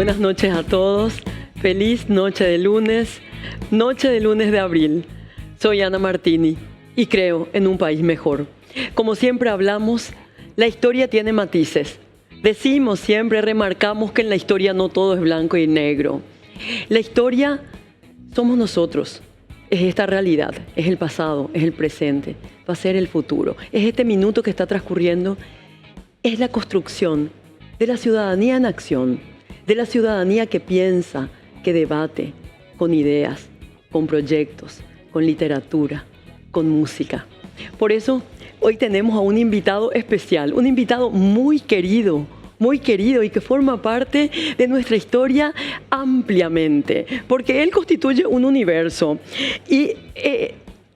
Buenas noches a todos. Feliz noche de lunes de abril. Soy Ana Martini y creo en un país mejor. Como siempre hablamos, la historia tiene matices. Decimos siempre, remarcamos que en la historia no todo es blanco y negro. La historia somos nosotros. Es esta realidad, es el pasado, es el presente, va a ser el futuro. Es este minuto que está transcurriendo, es la construcción de la ciudadanía en acción, de la ciudadanía que piensa, que debate, con ideas, con proyectos, con literatura, con música. Por eso, hoy tenemos a un invitado especial, un invitado muy querido y que forma parte de nuestra historia ampliamente, porque él constituye un universo. Y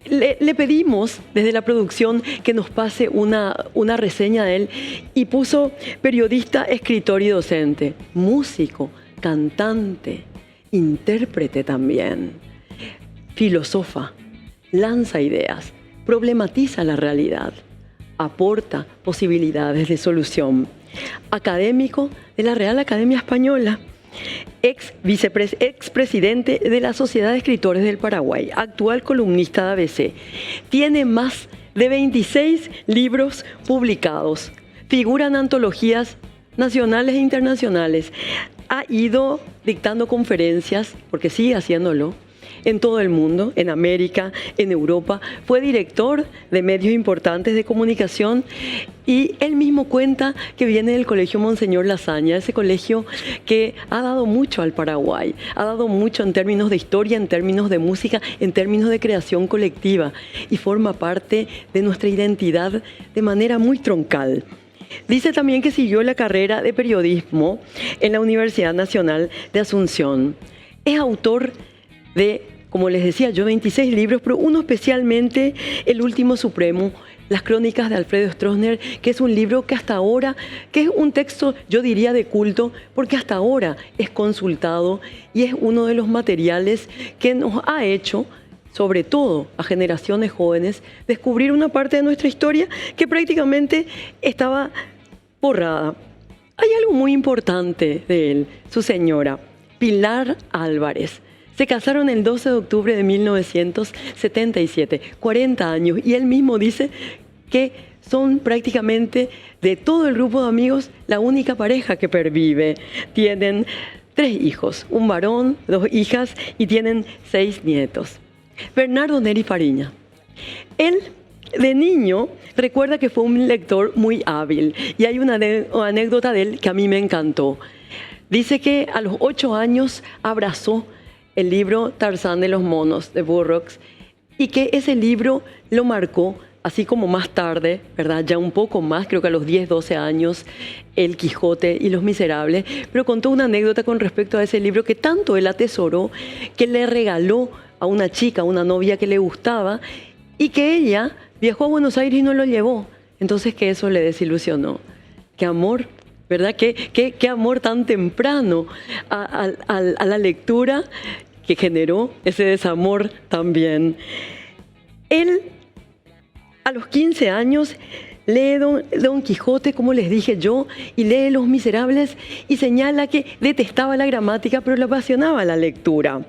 le pedimos desde la producción que nos pase una reseña de él y puso periodista, escritor y docente, músico, cantante, intérprete también, filosofa, lanza ideas, problematiza la realidad, aporta posibilidades de solución. Académico de la Real Academia Española, expresidente de la Sociedad de Escritores del Paraguay, actual columnista de ABC. Tiene más de 26 libros publicados, figura en antologías nacionales e internacionales. Ha ido dictando conferencias, porque sigue haciéndolo, en todo el mundo, en América, en Europa. Fue director de medios importantes de comunicación y él mismo cuenta que viene del Colegio Monseñor Lasaña, ese colegio que ha dado mucho al Paraguay, ha dado mucho en términos de historia, en términos de música, en términos de creación colectiva y forma parte de nuestra identidad de manera muy troncal. Dice también que siguió la carrera de periodismo en la Universidad Nacional de Asunción. Es autor de, como les decía yo, 26 libros, pero uno especialmente, El Último Supremo, Las Crónicas de Alfredo Stroessner, que es un libro que hasta ahora, que es un texto, yo diría, de culto, porque hasta ahora es consultado y es uno de los materiales que nos ha hecho, sobre todo a generaciones jóvenes, descubrir una parte de nuestra historia que prácticamente estaba borrada. Hay algo muy importante de él, su señora, Pilar Álvarez. Se casaron el 12 de octubre de 1977, 40 años, y él mismo dice que son prácticamente de todo el grupo de amigos la única pareja que pervive. Tienen 3 hijos, un varón, 2 hijas y tienen 6 nietos. Bernardo Neri Fariña. Él, de niño, recuerda que fue un lector muy hábil y hay una anécdota de él que a mí me encantó. Dice que a los 8 años abrazó el libro Tarzán de los monos de Burroughs y que ese libro lo marcó, así como más tarde, ¿verdad? Ya un poco más, creo que a los 10, 12 años, El Quijote y Los Miserables, pero contó una anécdota con respecto a ese libro que tanto él atesoró que le regaló a una chica, a una novia que le gustaba y que ella viajó a Buenos Aires y no lo llevó. Entonces que eso le desilusionó. Qué amor, ¿verdad? Qué amor tan temprano a la lectura que generó ese desamor también. Él, a los 15 años, lee Don Quijote, como les dije yo, y lee Los Miserables y señala que detestaba la gramática, pero le apasionaba la lectura.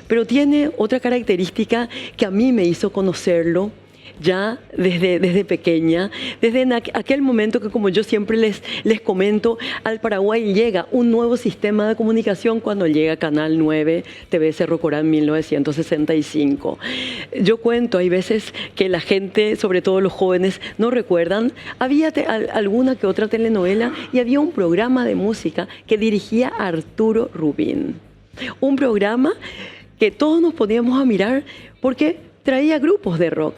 Pero tiene otra característica que a mí me hizo conocerlo ya desde pequeña, desde aquel momento que, como yo siempre les comento, al Paraguay llega un nuevo sistema de comunicación cuando llega Canal 9, TV Cerro Corá en 1965. Yo cuento, hay veces que la gente, sobre todo los jóvenes, no recuerdan, había alguna que otra telenovela y había un programa de música que dirigía Arturo Rubín. Un programa que todos nos poníamos a mirar porque traía grupos de rock.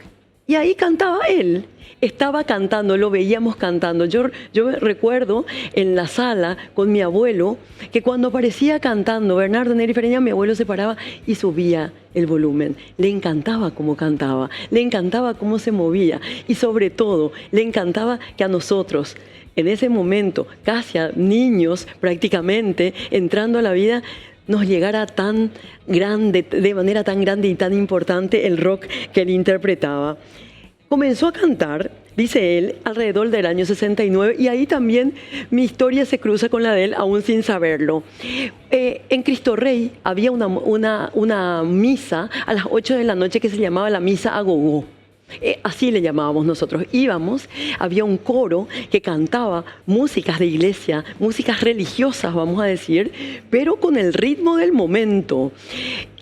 Y ahí cantaba él, estaba cantando, lo veíamos cantando. Yo recuerdo en la sala con mi abuelo que cuando aparecía cantando Bernardo Neri Fariña, mi abuelo se paraba y subía el volumen. Le encantaba cómo cantaba, le encantaba cómo se movía y sobre todo le encantaba que a nosotros, en ese momento, casi a niños prácticamente, entrando a la vida, nos llegara tan grande, de manera tan grande y tan importante el rock que él interpretaba. Comenzó a cantar dice él, alrededor del año 69, y ahí también mi historia se cruza con la de él, aún sin saberlo. En Cristo Rey había una misa a las 8 de la noche que se llamaba la misa a gogó. Así le llamábamos nosotros. Íbamos, había un coro que cantaba músicas de iglesia, músicas religiosas, vamos a decir, pero con el ritmo del momento.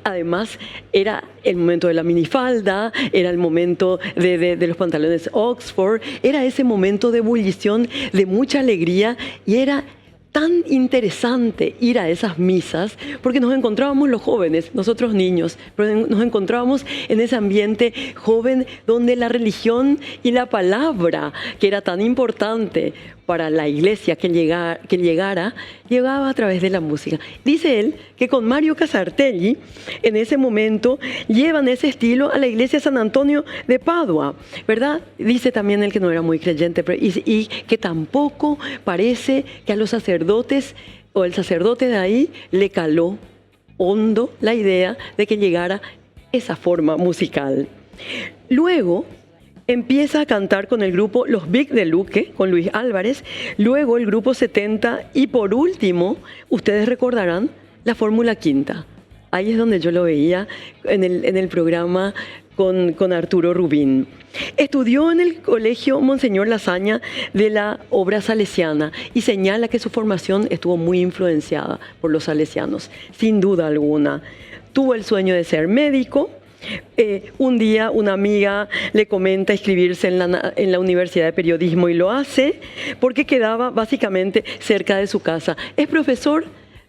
Además, era el momento de la minifalda, era el momento de los pantalones Oxford, era ese momento de ebullición, de mucha alegría, y era tan interesante ir a esas misas porque nos encontrábamos los jóvenes, nosotros niños, pero nos encontrábamos en ese ambiente joven donde la religión y la palabra, que era tan importante para la iglesia que llegaba a través de la música. Dice él que con Mario Casartelli, en ese momento, llevan ese estilo a la iglesia San Antonio de Padua, ¿verdad? Dice también él que no era muy creyente y que tampoco parece que a los sacerdotes o el sacerdote de ahí le caló hondo la idea de que llegara esa forma musical. Luego empieza a cantar con el grupo Los Big de Luque, con Luis Álvarez, luego el grupo 70 y por último, ustedes recordarán, la Fórmula Quinta. Ahí es donde yo lo veía en el programa con Arturo Rubín. Estudió en el colegio Monseñor Lasaña de la obra salesiana y señala que su formación estuvo muy influenciada por los salesianos, sin duda alguna. Tuvo el sueño de ser médico. Un día una amiga le comenta inscribirse en la Universidad de Periodismo y lo hace porque quedaba básicamente cerca de su casa. Es profesor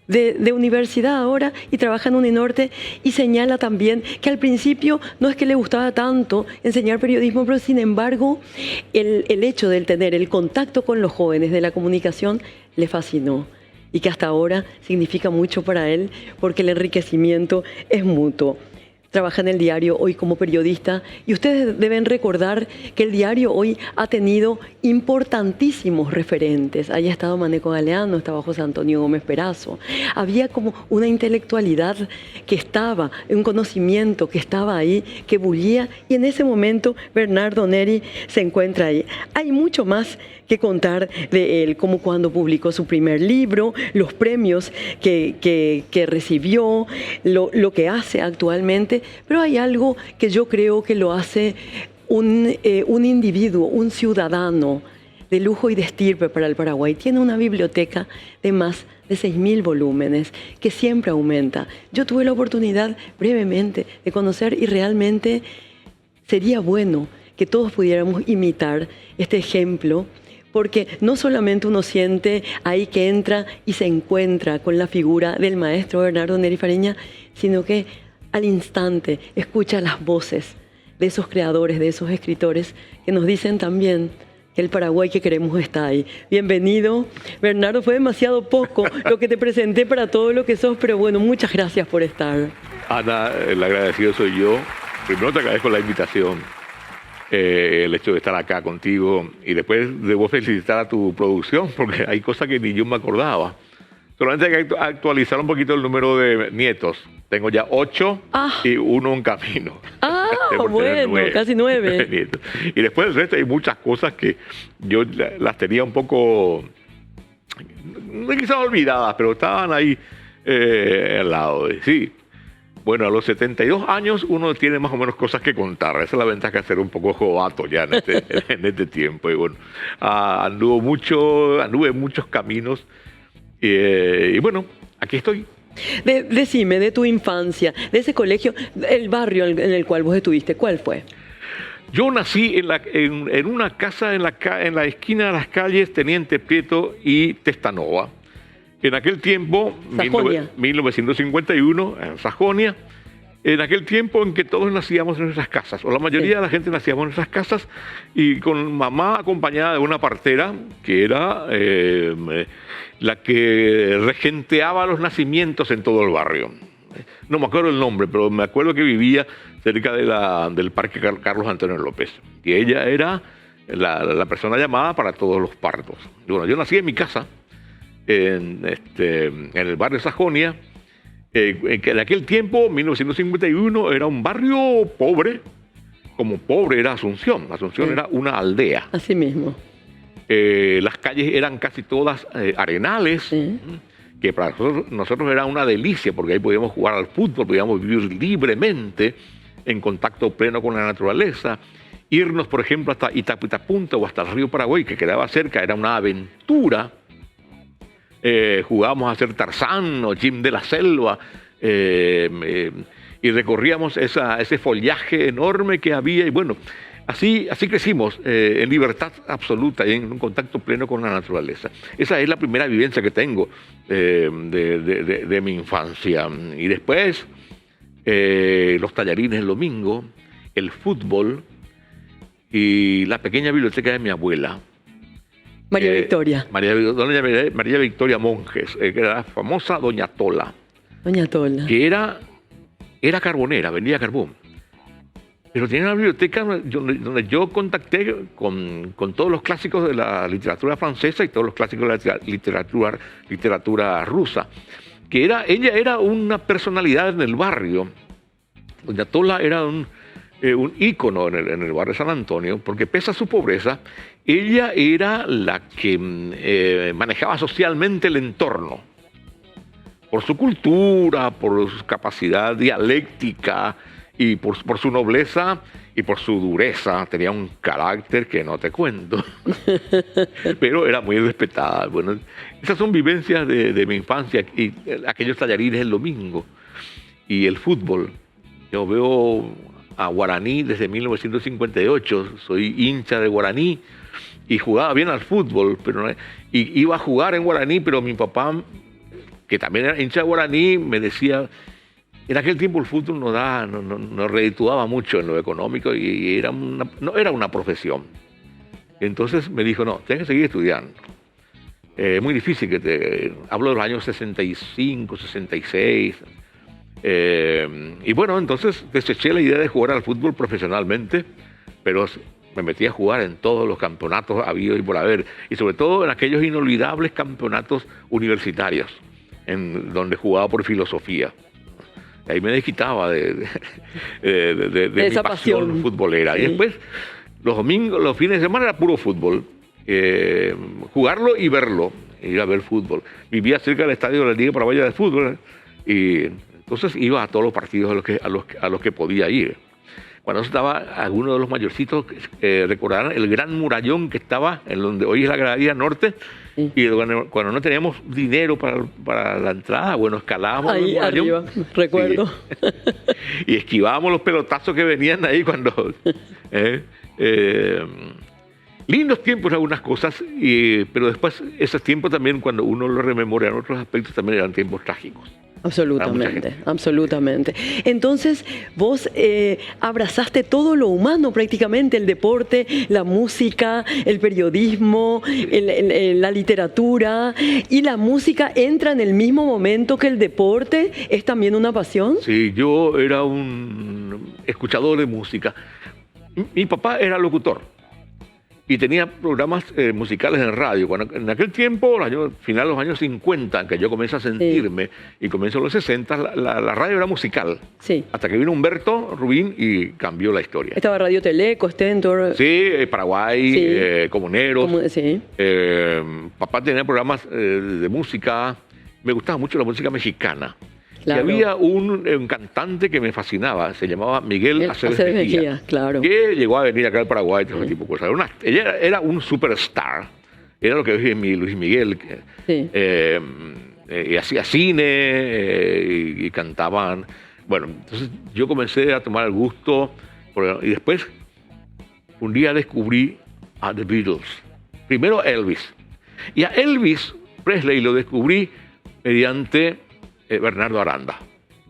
de universidad ahora y trabaja en Uninorte y señala también que al principio no es que le gustaba tanto enseñar periodismo, pero sin embargo el hecho de tener el contacto con los jóvenes de la comunicación le fascinó y que hasta ahora significa mucho para él porque el enriquecimiento es mutuo. Trabaja en el diario Hoy como periodista y ustedes deben recordar que el diario Hoy ha tenido importantísimos referentes. Ahí ha estado Maneco Galeano, estaba José Antonio Gómez Perazo. Había como una intelectualidad que estaba, un conocimiento que estaba ahí, que bullía, y en ese momento Bernardo Neri se encuentra ahí. Hay mucho más que contar de él, como cuando publicó su primer libro, los premios que recibió, lo que hace actualmente, pero hay algo que yo creo que lo hace un individuo, un ciudadano de lujo y de estirpe para el Paraguay. Tiene una biblioteca de más de 6.000 volúmenes, que siempre aumenta. Yo tuve la oportunidad brevemente de conocer y realmente sería bueno que todos pudiéramos imitar este ejemplo, porque no solamente uno siente ahí que entra y se encuentra con la figura del maestro Bernardo Neri Fariña, sino que al instante escucha las voces de esos creadores, de esos escritores que nos dicen también que el Paraguay que queremos está ahí. Bienvenido, Bernardo. Fue demasiado poco lo que te presenté para todo lo que sos, pero bueno, muchas gracias por estar. Ana, el agradecido soy yo. Primero te agradezco la invitación, el hecho de estar acá contigo, y después debo felicitar a tu producción porque hay cosas que ni yo me acordaba. Solamente hay que actualizar un poquito el número de nietos. Tengo ya 8 y 1 en camino. Bueno, 9. Casi 9. Y después del resto hay muchas cosas que yo las tenía un poco, no quizás olvidadas, pero estaban ahí al lado. Sí. Bueno, a los 72 años uno tiene más o menos cosas que contar. Esa es la ventaja de ser un poco jovato ya en este tiempo. Y bueno, anduve en muchos caminos. Y bueno, aquí estoy. Decime, de tu infancia, de ese colegio, el barrio en el cual vos estuviste, ¿cuál fue? Yo nací en una casa en la esquina de las calles Teniente Prieto y Testanova. En aquel tiempo, 1951, en Sajonia, en aquel tiempo en que todos nacíamos en nuestras casas, o la mayoría de la gente nacíamos en nuestras casas, y con mamá acompañada de una partera, que era la que regenteaba los nacimientos en todo el barrio. No me acuerdo el nombre, pero me acuerdo que vivía cerca del Parque Carlos Antonio López, y ella era la persona llamada para todos los partos. Y bueno, yo nací en mi casa, en el barrio Sajonia, que en aquel tiempo, 1951, era un barrio pobre, como pobre era Asunción. Asunción era una aldea. Así mismo. Las calles eran casi todas arenales, que para nosotros era una delicia, porque ahí podíamos jugar al fútbol, podíamos vivir libremente, en contacto pleno con la naturaleza. Irnos, por ejemplo, hasta Itapunta o hasta el río Paraguay, que quedaba cerca, era una aventura. Jugábamos a hacer Tarzán o Jim de la Selva, y recorríamos ese follaje enorme que había, y bueno, así crecimos, en libertad absoluta y en un contacto pleno con la naturaleza. Esa es la primera vivencia que tengo de mi infancia. Y después, los tallarines el domingo, el fútbol y la pequeña biblioteca de mi abuela. María Victoria. María Victoria Monjes, que era la famosa Doña Tola. Doña Tola. Que era carbonera, vendía carbón. Pero tenía una biblioteca donde yo contacté con todos los clásicos de la literatura francesa y todos los clásicos de la literatura rusa. Ella era una personalidad en el barrio. Doña Tola era un ícono en el barrio de San Antonio, porque pese a su pobreza, ella era la que manejaba socialmente el entorno. Por su cultura, por su capacidad dialéctica y por su nobleza y por su dureza. Tenía un carácter que no te cuento, pero era muy respetada. Bueno, esas son vivencias de mi infancia y aquellos tallarines el domingo y el fútbol. Yo veo a Guaraní desde 1958, soy hincha de Guaraní y jugaba bien al fútbol, y iba a jugar en Guaraní, pero mi papá, que también era hincha de Guaraní, me decía, en aquel tiempo el fútbol no redituaba mucho en lo económico y no era una profesión. Entonces me dijo, no, tienes que seguir estudiando. Es muy difícil hablo de los años 65, 66. Y bueno, entonces deseché la idea de jugar al fútbol profesionalmente, pero me metí a jugar en todos los campeonatos habidos y por haber, y sobre todo en aquellos inolvidables campeonatos universitarios, en donde jugaba por filosofía. Ahí me desquitaba de mi pasión futbolera. Sí. Y después, los domingos, los fines de semana era puro fútbol. Jugarlo y verlo, ir a ver fútbol. Vivía cerca del estadio de la Liga Paraguaya de Fútbol, y entonces iba a todos los partidos a los que podía ir. Cuando estaba, algunos de los mayorcitos recordarán el gran murallón que estaba en donde hoy es la Gradería Norte. Sí. Y cuando no teníamos dinero para la entrada, bueno, escalábamos ahí el murallón. Arriba, recuerdo. Sí. Y esquivábamos los pelotazos que venían ahí cuando... lindos tiempos algunas cosas, pero después esos tiempos también, cuando uno lo rememora en otros aspectos, también eran tiempos trágicos. Absolutamente, absolutamente. Entonces, vos abrazaste todo lo humano prácticamente, el deporte, la música, el periodismo, la literatura, y la música entra en el mismo momento que el deporte. ¿Es también una pasión? Sí, yo era un escuchador de música. Mi papá era locutor y tenía programas musicales en radio. En aquel tiempo, final de los años 50, en que yo comencé a sentirme, y comienzo en los 60, la radio era musical. Sí. Hasta que vino Humberto Rubín y cambió la historia. Estaba Radio Teleco, Stentor. Sí, Paraguay, sí. Comuneros. Sí. Papá tenía programas de música. Me gustaba mucho la música mexicana. Claro. Y había un cantante que me fascinaba, se llamaba Miguel Aceves Mejía, claro. Que llegó a venir acá al Paraguay, todo ese tipo de cosas. Ella era un superstar, era lo que es Luis Miguel, sí. Y hacía cine y cantaban. Bueno, entonces yo comencé a tomar el gusto, y después un día descubrí a The Beatles. Primero Elvis. Y a Elvis Presley lo descubrí mediante Bernardo Aranda,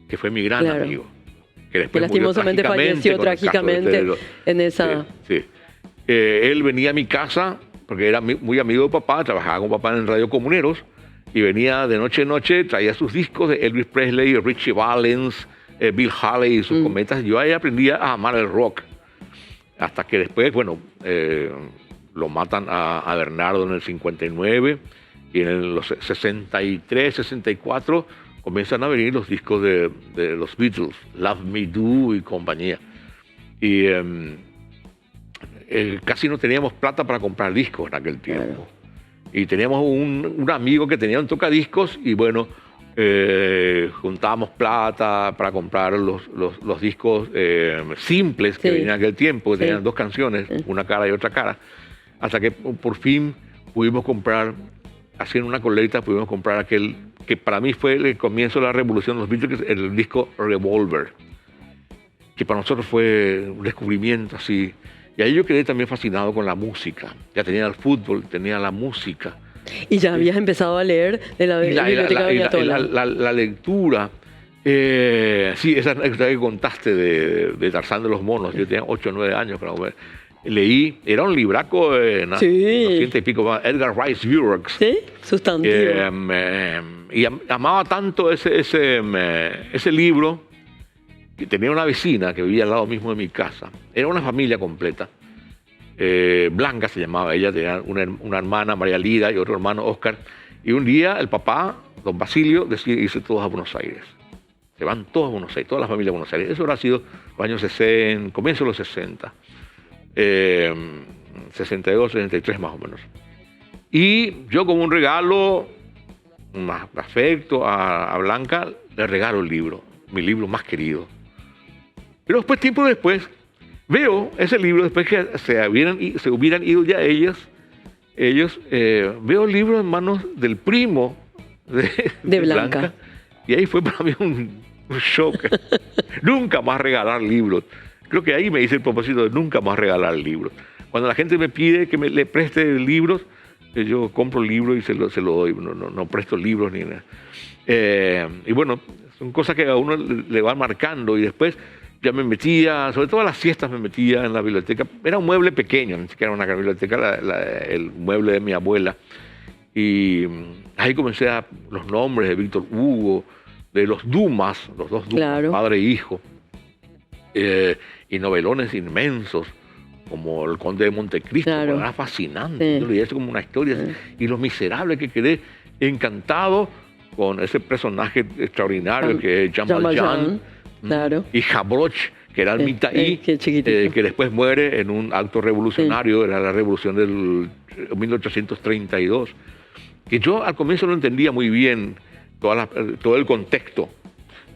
que fue mi gran amigo. Que después lastimosamente falleció trágicamente en esa... Sí. Él venía a mi casa, porque era muy amigo de papá, trabajaba con papá en Radio Comuneros, y venía de noche en noche, traía sus discos de Elvis Presley, Richie Valens, Bill Haley y sus cometas. Yo ahí aprendí a amar el rock. Hasta que después, bueno, lo matan a Bernardo en el 59, y en los 63, 64... comienzan a venir los discos de los Beatles, Love Me Do y compañía. Y casi no teníamos plata para comprar discos en aquel tiempo. Claro. Y teníamos un amigo que tenía un tocadiscos y bueno, juntábamos plata para comprar los discos simples que Sí. venían en aquel tiempo, que Sí. tenían dos canciones, una cara y otra cara, hasta que por fin pudimos comprar, haciendo una colecta, pudimos comprar aquel que para mí fue el comienzo de la revolución de los Beatles, el disco Revolver, que para nosotros fue un descubrimiento así. Y ahí yo quedé también fascinado con la música. Ya tenía el fútbol, tenía la música. Y ya habías empezado a leer de la Y biblioteca de Ayatollah. la lectura. Sí, esa anécdota que contaste de Tarzán de los monos. Yo tenía 8 o 9 años. Pero leí, era un libraco, Sí. 200 y pico, Edgar Rice Burroughs. ¿Sí? Sustantivo. Y amaba tanto ese libro, que tenía una vecina que vivía al lado mismo de mi casa. Era una familia completa. Blanca se llamaba ella, tenía una hermana, María Lida, y otro hermano, Oscar. Y un día el papá, don Basilio, decide irse todos a Buenos Aires. Se van todos a Buenos Aires, toda la familia a Buenos Aires. Eso habrá sido los años 60, comienzo de los 60. 62, 63 más o menos. Y yo, como un regalo, un afecto a Blanca, le regalo el libro, mi libro más querido. Pero después, tiempo después, veo ese libro, después que se hubieran ido ya ellos, veo el libro en manos del primo de Blanca. Y ahí fue para mí un shock. Nunca más regalar libros. Creo que ahí me hice el propósito de nunca más regalar libros. Cuando la gente me pide que le preste libros, yo compro el libro y se lo doy. No presto libros ni nada. Y bueno, son cosas que a uno le van marcando. Y después ya me metía, sobre todo a las siestas me metía en la biblioteca. Era un mueble pequeño, ni siquiera una gran biblioteca, el mueble de mi abuela. Y ahí comencé los nombres de Víctor Hugo, de los Dumas, los dos Dumas, Claro. padre e hijo. Y novelones inmensos, como El Conde de Montecristo. Claro. Era fascinante. Sí. Yo leía eso como una historia. Y Los Miserables, que quedé encantado con ese personaje extraordinario que es Jean Valjean. Claro. Y Javroch, que era el Mitaí, qué chiquitito. que después muere en un acto revolucionario, era la revolución del 1832. Que yo al comienzo no entendía muy bien todo el contexto.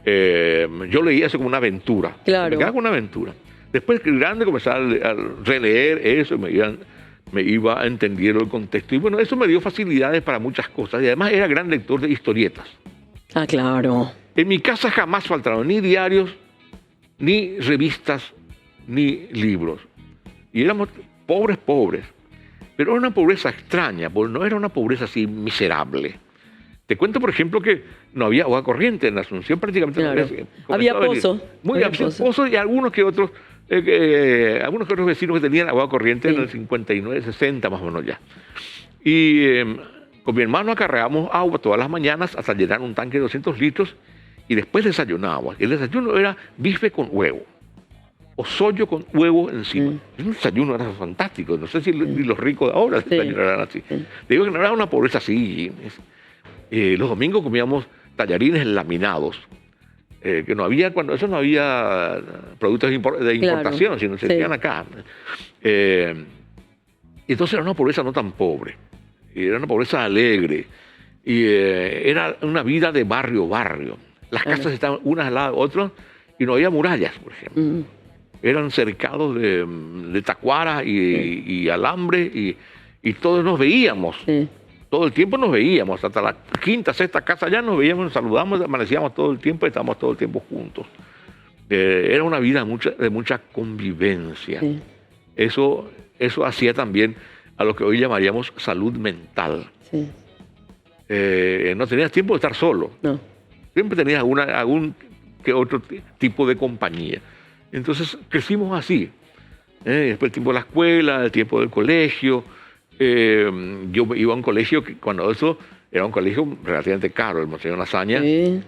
Yo leía eso como una aventura. Claro. Me quedaba con una aventura. Después, grande, comencé a releer eso, me iba entendiendo el contexto. Y bueno, eso me dio facilidades para muchas cosas. Y además era gran lector de historietas. Ah, claro. En mi casa jamás faltaron ni diarios, ni revistas, ni libros. Y éramos pobres. Pero era una pobreza extraña, porque no era una pobreza así miserable. Te cuento, por ejemplo, que no había agua corriente en Asunción, prácticamente Claro. no Había pozo. Muy Había pozo. pozo y algunos que otros vecinos que tenían agua corriente Sí. en el 59, 60 más o menos ya. Y con mi hermano acarreábamos agua todas las mañanas hasta llenar un tanque de 200 litros y después desayunábamos. El desayuno era bife con huevo o sollo con huevo encima. Un desayuno era fantástico. No sé si los ricos de ahora desayunarán así. Te digo que no era una pobreza así. Los domingos comíamos tallarines laminados. Que no había, cuando eso no había productos de importación, Claro. sino se hacían acá. Entonces era una pobreza no tan pobre. Era una pobreza alegre. Y era una vida de barrio. Las casas estaban unas al lado de otras y no había murallas, por ejemplo. Eran cercados de tacuara y alambre y todos nos veíamos. Sí. Todo el tiempo nos veíamos, hasta la quinta, sexta casa ya nos veíamos, nos saludamos, amanecíamos todo el tiempo y estábamos todo el tiempo juntos. Era una vida de mucha convivencia. Sí. Eso hacía también a lo que hoy llamaríamos salud mental. Sí. No tenías tiempo de estar solo. No. Siempre tenías algún que otro tipo de compañía. Entonces crecimos así. Después el tiempo de la escuela, el tiempo del colegio. Yo iba a un colegio que cuando eso era un colegio relativamente caro, el Monseñor Lasaña. Sí.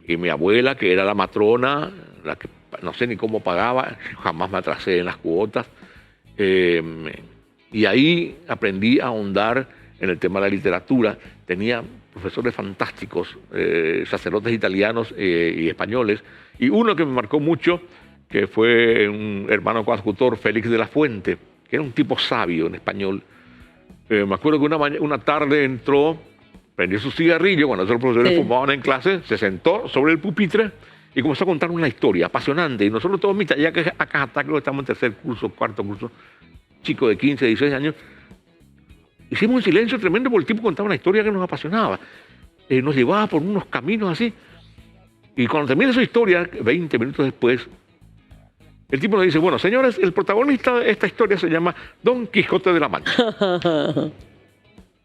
Y mi abuela, que era la matrona, la que no sé ni cómo pagaba, jamás me atrasé en las cuotas. Y ahí aprendí a ahondar en el tema de la literatura. Tenía profesores fantásticos, sacerdotes italianos y españoles. Y uno que me marcó mucho que fue un hermano coadjutor, Félix de la Fuente, que era un tipo sabio en español. Me acuerdo que una tarde entró, prendió su cigarrillo, cuando otros profesores fumaban en clase, se sentó sobre el pupitre y comenzó a contar una historia apasionante. Y nosotros todos, ya que acá creo que estamos en tercer curso, cuarto curso, chicos de 15, 16 años, hicimos un silencio tremendo porque el tipo contaba una historia que nos apasionaba. Nos llevaba por unos caminos así. Y cuando termina su historia, 20 minutos después, el tipo nos dice, bueno, señores, el protagonista de esta historia se llama Don Quijote de la Mancha.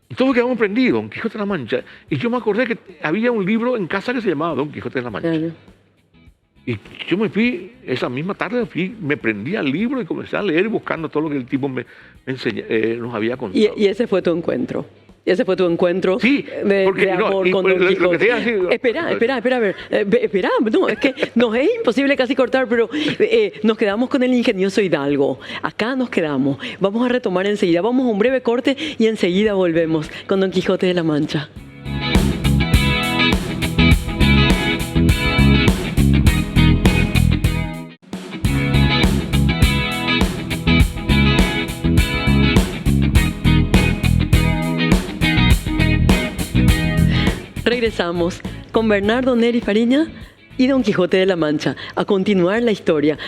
Y todos quedamos prendidos, Don Quijote de la Mancha. Y yo me acordé que había un libro en casa que se llamaba Don Quijote de la Mancha. Claro. Y yo me fui, esa misma tarde, me prendí al libro y comencé a leer buscando todo lo que el tipo me nos había contado. Y ese fue tu encuentro. Ese fue tu encuentro sí, de amor con Don Quijote. Espera, a ver. Espera, no, es que nos es imposible casi cortar, pero nos quedamos con el ingenioso Hidalgo. Acá nos quedamos. Vamos a retomar enseguida. Vamos a un breve corte y enseguida volvemos con Don Quijote de la Mancha. Regresamos con Bernardo Neri Fariña y Don Quijote de la Mancha, a continuar la historia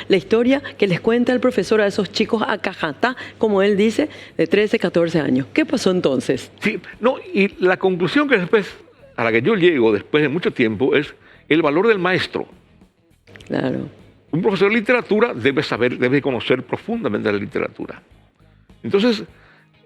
que les cuenta el profesor a esos chicos a cajatá, como él dice, de 13, 14 años. ¿Qué pasó entonces? Sí, no, y la conclusión que después, a la que yo llego después de mucho tiempo, es el valor del maestro. Claro. Un profesor de literatura debe conocer profundamente la literatura. Entonces,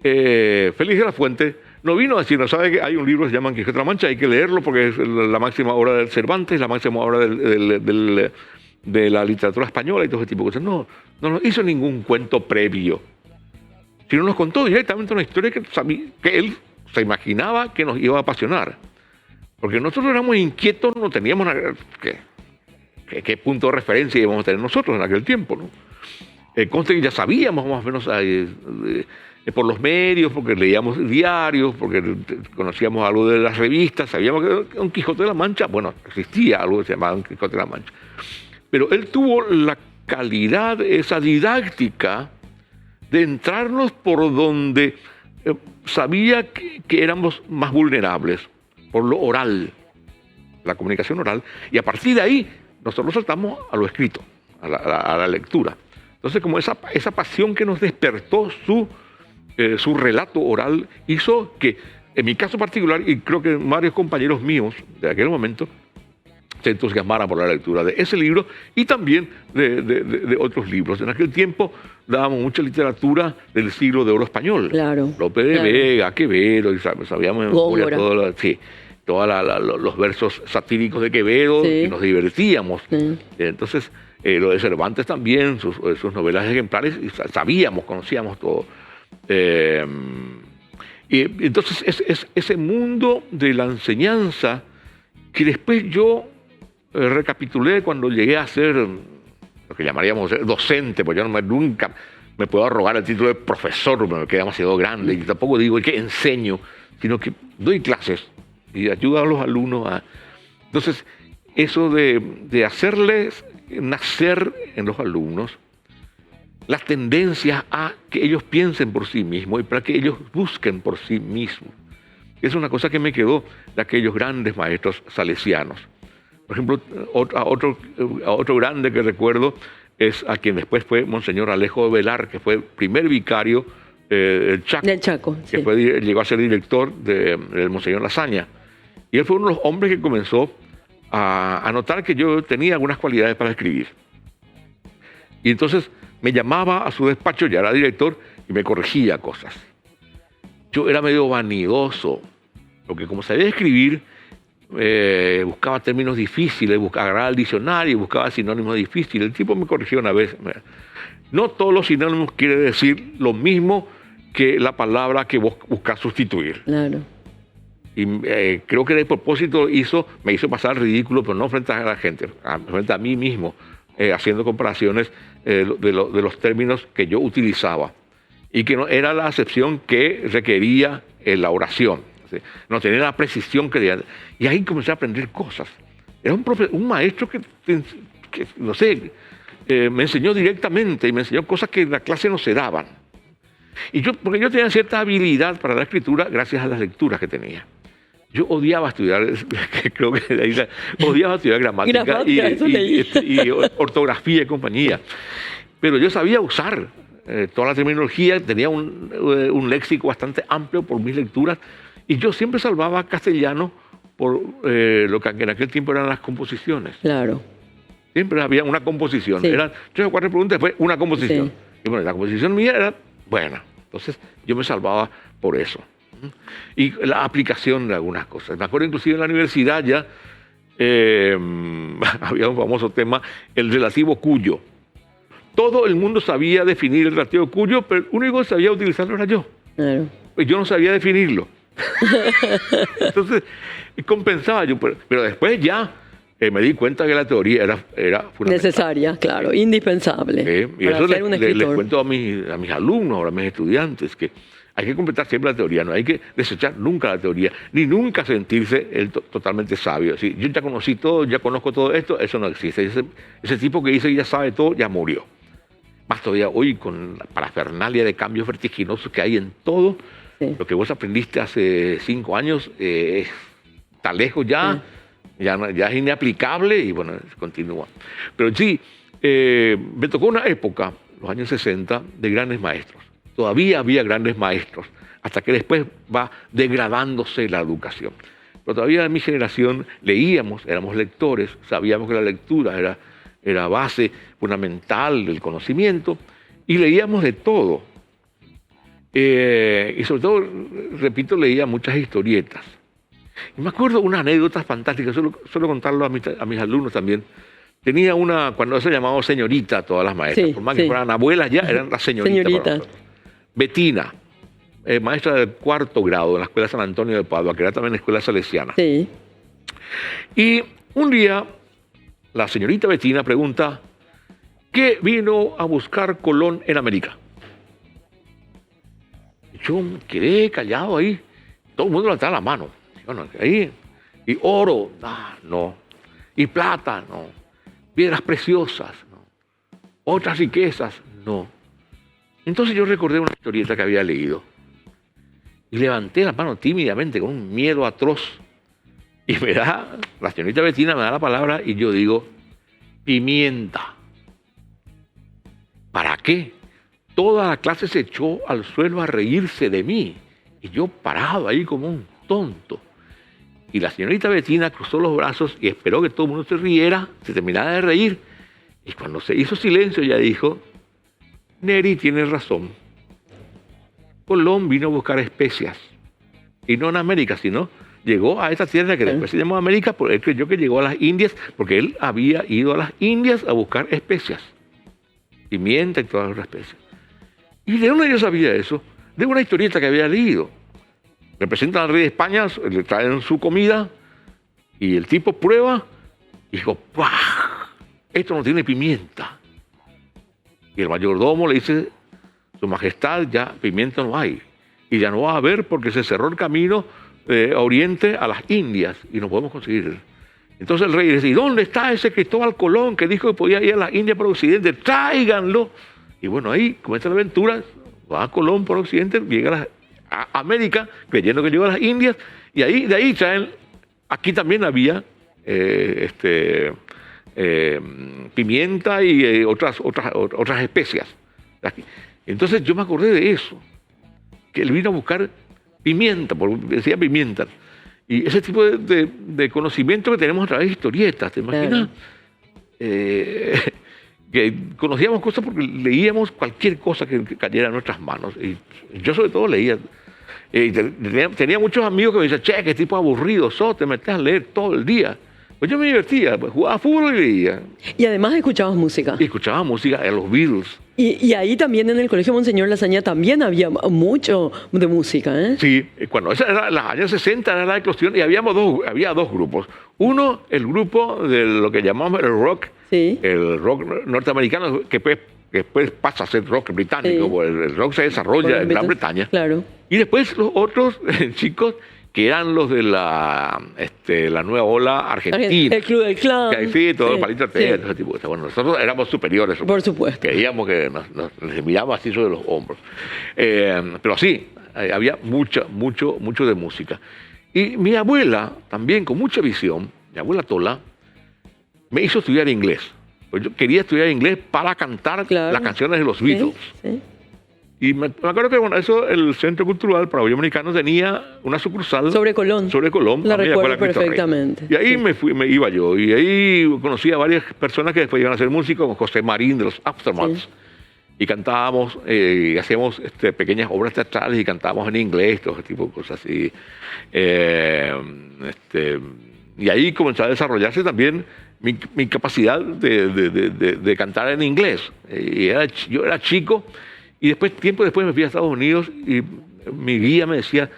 Félix de la Fuente no vino a decirnos, ¿sabe que hay un libro que se llama Quijote de la Mancha? Hay que leerlo porque es la máxima obra del Cervantes, la máxima obra de la literatura española y todo ese tipo de cosas. No nos hizo ningún cuento previo, sino nos contó directamente una historia que él se imaginaba que nos iba a apasionar. Porque nosotros éramos inquietos, no teníamos qué punto de referencia íbamos a tener nosotros en aquel tiempo, ¿no? Conste que ya sabíamos más o menos por los medios, porque leíamos diarios, porque conocíamos algo de las revistas, sabíamos que Don Quijote de la Mancha, bueno, existía algo que se llamaba Don Quijote de la Mancha. Pero él tuvo la calidad, esa didáctica, de entrarnos por donde sabía que éramos más vulnerables, por lo oral, la comunicación oral, y a partir de ahí nosotros saltamos a lo escrito, a la lectura. Entonces, como esa pasión que nos despertó su relato oral hizo que, en mi caso particular, y creo que varios compañeros míos de aquel momento, se entusiasmaran por la lectura de ese libro y también de otros libros. En aquel tiempo dábamos mucha literatura del siglo de oro español. Claro. Lope de Vega, Quevedo, y sabíamos todos los versos satíricos de Quevedo, y nos divertíamos. Sí. Entonces, lo de Cervantes también, sus novelas ejemplares, y conocíamos todo. Y entonces ese mundo de la enseñanza que después yo recapitulé cuando llegué a ser lo que llamaríamos docente, porque yo nunca me puedo arrogar el título de profesor, me queda demasiado grande, y tampoco digo que enseño, sino que doy clases y ayudo a los alumnos Entonces, eso de hacerles nacer en los alumnos las tendencias a que ellos piensen por sí mismos y para que ellos busquen por sí mismos. Es una cosa que me quedó de aquellos grandes maestros salesianos. Por ejemplo, a otro grande que recuerdo es a quien después fue Monseñor Alejo de Velar, que fue el primer vicario del Chaco, que llegó a ser director del Monseñor Lasaña. Y él fue uno de los hombres que comenzó a notar que yo tenía algunas cualidades para escribir. Y entonces me llamaba a su despacho, ya era director, y me corregía cosas. Yo era medio vanidoso, porque como sabía escribir, buscaba términos difíciles, agarraba el diccionario y buscaba sinónimos difíciles. El tipo me corrigió una vez. No todos los sinónimos quieren decir lo mismo que la palabra que vos buscas sustituir. Claro. Y creo que de propósito me hizo pasar ridículo, pero no frente a la gente, frente a mí mismo, haciendo comparaciones de los términos que yo utilizaba y que no era la acepción que requería la oración, ¿sí? No tenía la precisión que debía. Y ahí comencé a aprender cosas. Era un maestro que no sé, me enseñó directamente y me enseñó cosas que en la clase no se daban. Porque yo tenía cierta habilidad para la escritura gracias a las lecturas que tenía. Yo odiaba estudiar, creo que de ahí odiaba estudiar gramática y ortografía y compañía. Pero yo sabía usar toda la terminología, tenía un léxico bastante amplio por mis lecturas, y yo siempre salvaba castellano por lo que en aquel tiempo eran las composiciones. Claro. Siempre había una composición. Sí. Eran 3 o 4 preguntas, después una composición. Sí. Y bueno, la composición mía era buena. Entonces yo me salvaba por eso. Y la aplicación de algunas cosas. Me acuerdo inclusive en la universidad ya había un famoso tema, el relativo cuyo. Todo el mundo sabía definir el relativo cuyo, pero el único que sabía utilizarlo era yo. Claro. Pues yo no sabía definirlo. Entonces compensaba yo. Pero después ya me di cuenta que la teoría era fundamental. Necesaria, claro, indispensable. Y eso les cuento a mis alumnos, a mis estudiantes, que hay que completar siempre la teoría, no hay que desechar nunca la teoría, ni nunca sentirse totalmente sabio. Si yo ya conocí todo, ya conozco todo esto, eso no existe. Ese tipo que dice que ya sabe todo, ya murió. Más todavía hoy con la parafernalia de cambios vertiginosos que hay en todo, sí. Lo que vos aprendiste hace 5 años está lejos ya. Sí. Ya es inaplicable y bueno, continúa. Pero sí, me tocó una época, los años 60, de grandes maestros. Todavía había grandes maestros, hasta que después va degradándose la educación. Pero todavía en mi generación leíamos, éramos lectores, sabíamos que la lectura era base fundamental del conocimiento, y leíamos de todo. Y sobre todo, repito, leía muchas historietas. Y me acuerdo una anécdota fantástica, suelo contarlo a mis alumnos también. Tenía una, cuando se llamaba señorita, todas las maestras, sí, por más que fueran abuelas ya, eran las señoritas. Betina, maestra del 4º grado en la Escuela San Antonio de Padua, que era también escuela salesiana. Sí. Y un día, la señorita Betina pregunta, ¿qué vino a buscar Colón en América? Yo me quedé callado ahí, todo el mundo levantaba la mano. Bueno, ahí, y oro, no, y plata, no, piedras preciosas, no, otras riquezas, no. Entonces yo recordé una historieta que había leído y levanté la mano tímidamente con un miedo atroz y la señorita Betina me da la palabra y yo digo, pimienta. ¿Para qué? Toda la clase se echó al suelo a reírse de mí y yo parado ahí como un tonto. Y la señorita Betina cruzó los brazos y esperó que todo el mundo se riera, se terminara de reír. Y cuando se hizo silencio, ella dijo, Neri tiene razón. Colón vino a buscar especias. Y no en América, sino llegó a esta tierra que después se llamó América, porque él creyó que llegó a las Indias, porque él había ido a las Indias a buscar especias. Pimienta y todas las especias. ¿Y de dónde yo sabía eso? De una historieta que había leído. Representan al rey de España, le traen su comida y el tipo prueba y dijo, ¡pah! Esto no tiene pimienta. Y el mayordomo le dice, su majestad, ya pimienta no hay. Y ya no va a haber porque se cerró el camino de Oriente a las Indias y no podemos conseguir. Entonces el rey dice, ¿y dónde está ese Cristóbal Colón que dijo que podía ir a las Indias por Occidente? ¡Tráiganlo! Y bueno, ahí comienza la aventura, va a Colón por Occidente, llega a América, creyendo que llegó a las Indias, y de ahí traen, aquí también había pimienta y otras especias. Entonces yo me acordé de eso, que él vino a buscar pimienta, porque decía pimienta, y ese tipo de conocimiento que tenemos a través de historietas, ¿te imaginas? Que conocíamos cosas porque leíamos cualquier cosa que cayera en nuestras manos, y yo sobre todo leía. Tenía muchos amigos que me decían, che, qué tipo aburrido sos, te metes a leer todo el día. Pues yo me divertía, pues jugaba fútbol y leía. Y además escuchabas música. Y escuchaba música de los Beatles. Y ahí también en el Colegio Monseñor Lasaña también había mucho de música, ¿eh? Sí, cuando esa era los años 60 era la eclosión y había dos grupos. Uno, el grupo de lo que llamamos el rock, sí. El rock norteamericano, que después pasa a ser rock británico, sí. El rock se desarrolla en Gran Bretaña. Claro. Y después los otros chicos que eran los de la nueva ola argentina. El Club del Clan. Que ahí sí, todo Sí, el palito sí. ese tipo de cosas. Bueno, nosotros éramos superiores. Por supuesto. Creíamos que nos mirábamos así sobre los hombros. Pero sí, había mucho de música. Y mi abuela, también con mucha visión, mi abuela Tola, me hizo estudiar inglés. Pues yo quería estudiar inglés para cantar Claro. las canciones de los Beatles. Sí. Y me acuerdo que bueno, eso, el Centro Cultural Paraguayo Americano tenía una sucursal Sobre Colón. sobre Colón. La a mí recuerdo escuela Cristo Rey. perfectamente. Y ahí Sí. me iba yo. Y ahí conocí a varias personas que después iban a ser músicos, como José Marín de los Aftermaths. Sí. Y cantábamos, y hacíamos pequeñas obras teatrales y cantábamos en inglés, todo ese tipo de cosas así. Y ahí comenzó a desarrollarse también mi capacidad de cantar en inglés. Yo era chico y tiempo después me fui a Estados Unidos y mi guía me decía,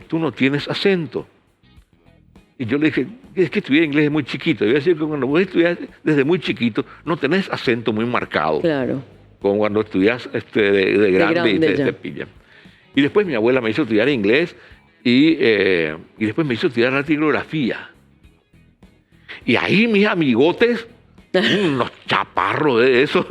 tú no tienes acento. Y yo le dije, es que estudié inglés desde muy chiquito. Y yo decía que cuando vos estudias desde muy chiquito no tenés acento muy marcado. Claro. Como cuando estudias de grande y grande ya. te pillan. Y después mi abuela me hizo estudiar inglés y después me hizo estudiar datilografía. Y ahí mis amigotes, unos chaparros de esos,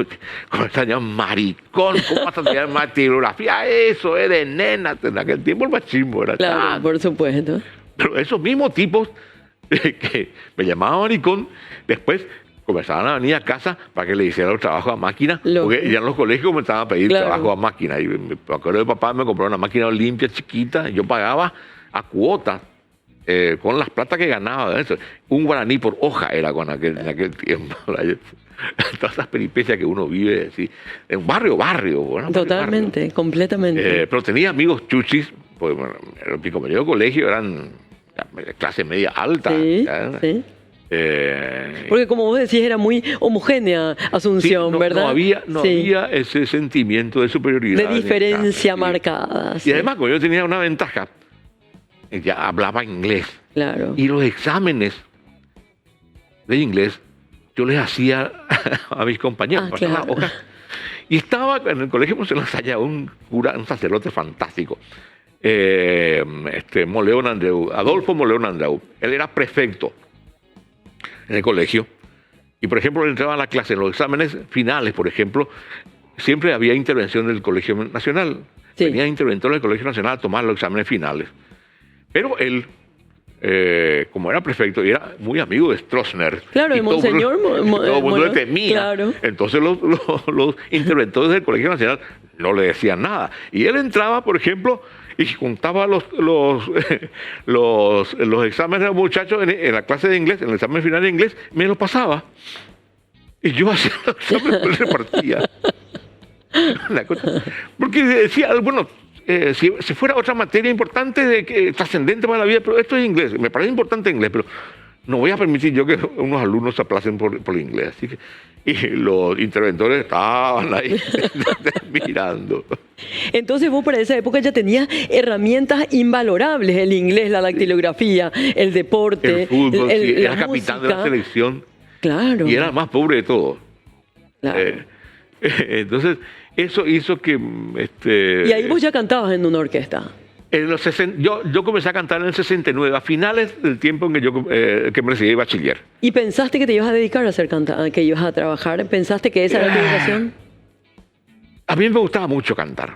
como estaban maricón, ¿cómo vas a estudiar datilografía? Eso es de nena. En aquel tiempo el machismo era Claro, tan... por supuesto. Pero esos mismos tipos que me llamaban maricón, después comenzaban a venir a casa para que le hiciera los trabajos a máquina, porque ya en los colegios comenzaban a pedir Claro. trabajo a máquina. Y me acuerdo de papá me compró una máquina limpia, chiquita, y yo pagaba a cuota con las platas que ganaba. Eso. Un guaraní por hoja era en aquel tiempo. Todas esas peripecias que uno vive así, en un barrio. Bueno, Totalmente, completamente. pero tenía amigos chuchis, pues bueno, mi compañero de colegio eran clase media alta. Sí, ¿ya? sí. Porque como vos decís, era muy homogénea Asunción, Sí, ¿verdad? No Sí. había ese sentimiento de superioridad. De diferencia Sí. marcada. Y sí. además, como yo tenía una ventaja, ya hablaba inglés. Claro. Y los exámenes de inglés yo les hacía a mis compañeros. Ah, pasaba claro. hojas. Y estaba en el colegio en la Salle un sacerdote fantástico, Moleón Andreu, Adolfo Moleón Andreu. Él era prefecto en el colegio. Y, por ejemplo, él entraba a la clase en los exámenes finales, por ejemplo, siempre había intervención del Colegio Nacional. Sí. Venía interventor del Colegio Nacional a tomar los exámenes finales. Pero él, como era prefecto, y era muy amigo de Stroessner. Claro, y de Monseñor todo el mundo Moleón, le temía. claro. Entonces los interventores del Colegio Nacional no le decían nada. Y él entraba, por ejemplo, y juntaba los exámenes de los muchachos en la clase de inglés, en el examen final de inglés, me lo pasaba. Y yo hacía los exámenes y repartía. Porque decía, bueno, si fuera otra materia importante, trascendente para la vida, pero esto es inglés, me parece importante inglés, pero no voy a permitir yo que unos alumnos se aplacen por el inglés. Así que, y los interventores estaban ahí mirando. Entonces vos para esa época ya tenías herramientas invalorables, el inglés, la dactilografía, el deporte, El fútbol, sí, la era capitán de la música. selección Claro. y era el más pobre de todos. Claro. Entonces, eso hizo que... Y ahí vos ya cantabas en una orquesta. En los yo comencé a cantar en el 69, a finales del tiempo en que que me recibí de bachiller. ¿Y pensaste que te ibas a dedicar a ser cantante, que ibas a trabajar? ¿Pensaste que esa era tu vocación? A mí me gustaba mucho cantar,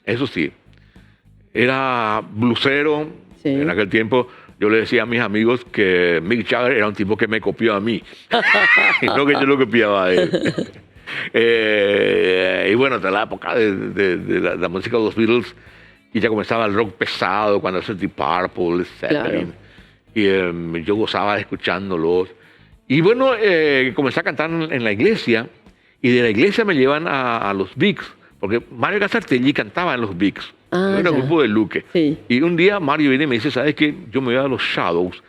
eso sí. Era blusero. Sí. En aquel tiempo yo le decía a mis amigos que Mick Jagger era un tipo que me copió a mí, y no que yo lo copiaba a él. Y bueno, de la época de la música de los Beatles, y ya comenzaba el rock pesado, cuando el Deep Purple, Zeppelin, y yo gozaba escuchándolos. Y bueno, comencé a cantar en la iglesia, y de la iglesia me llevan a los Bigs, porque Mario Casartelli cantaba en los Bigs. Ah, Era un ya. grupo de Luque. Sí. Y un día Mario viene y me dice, ¿sabes qué? Yo me voy a los Shadows,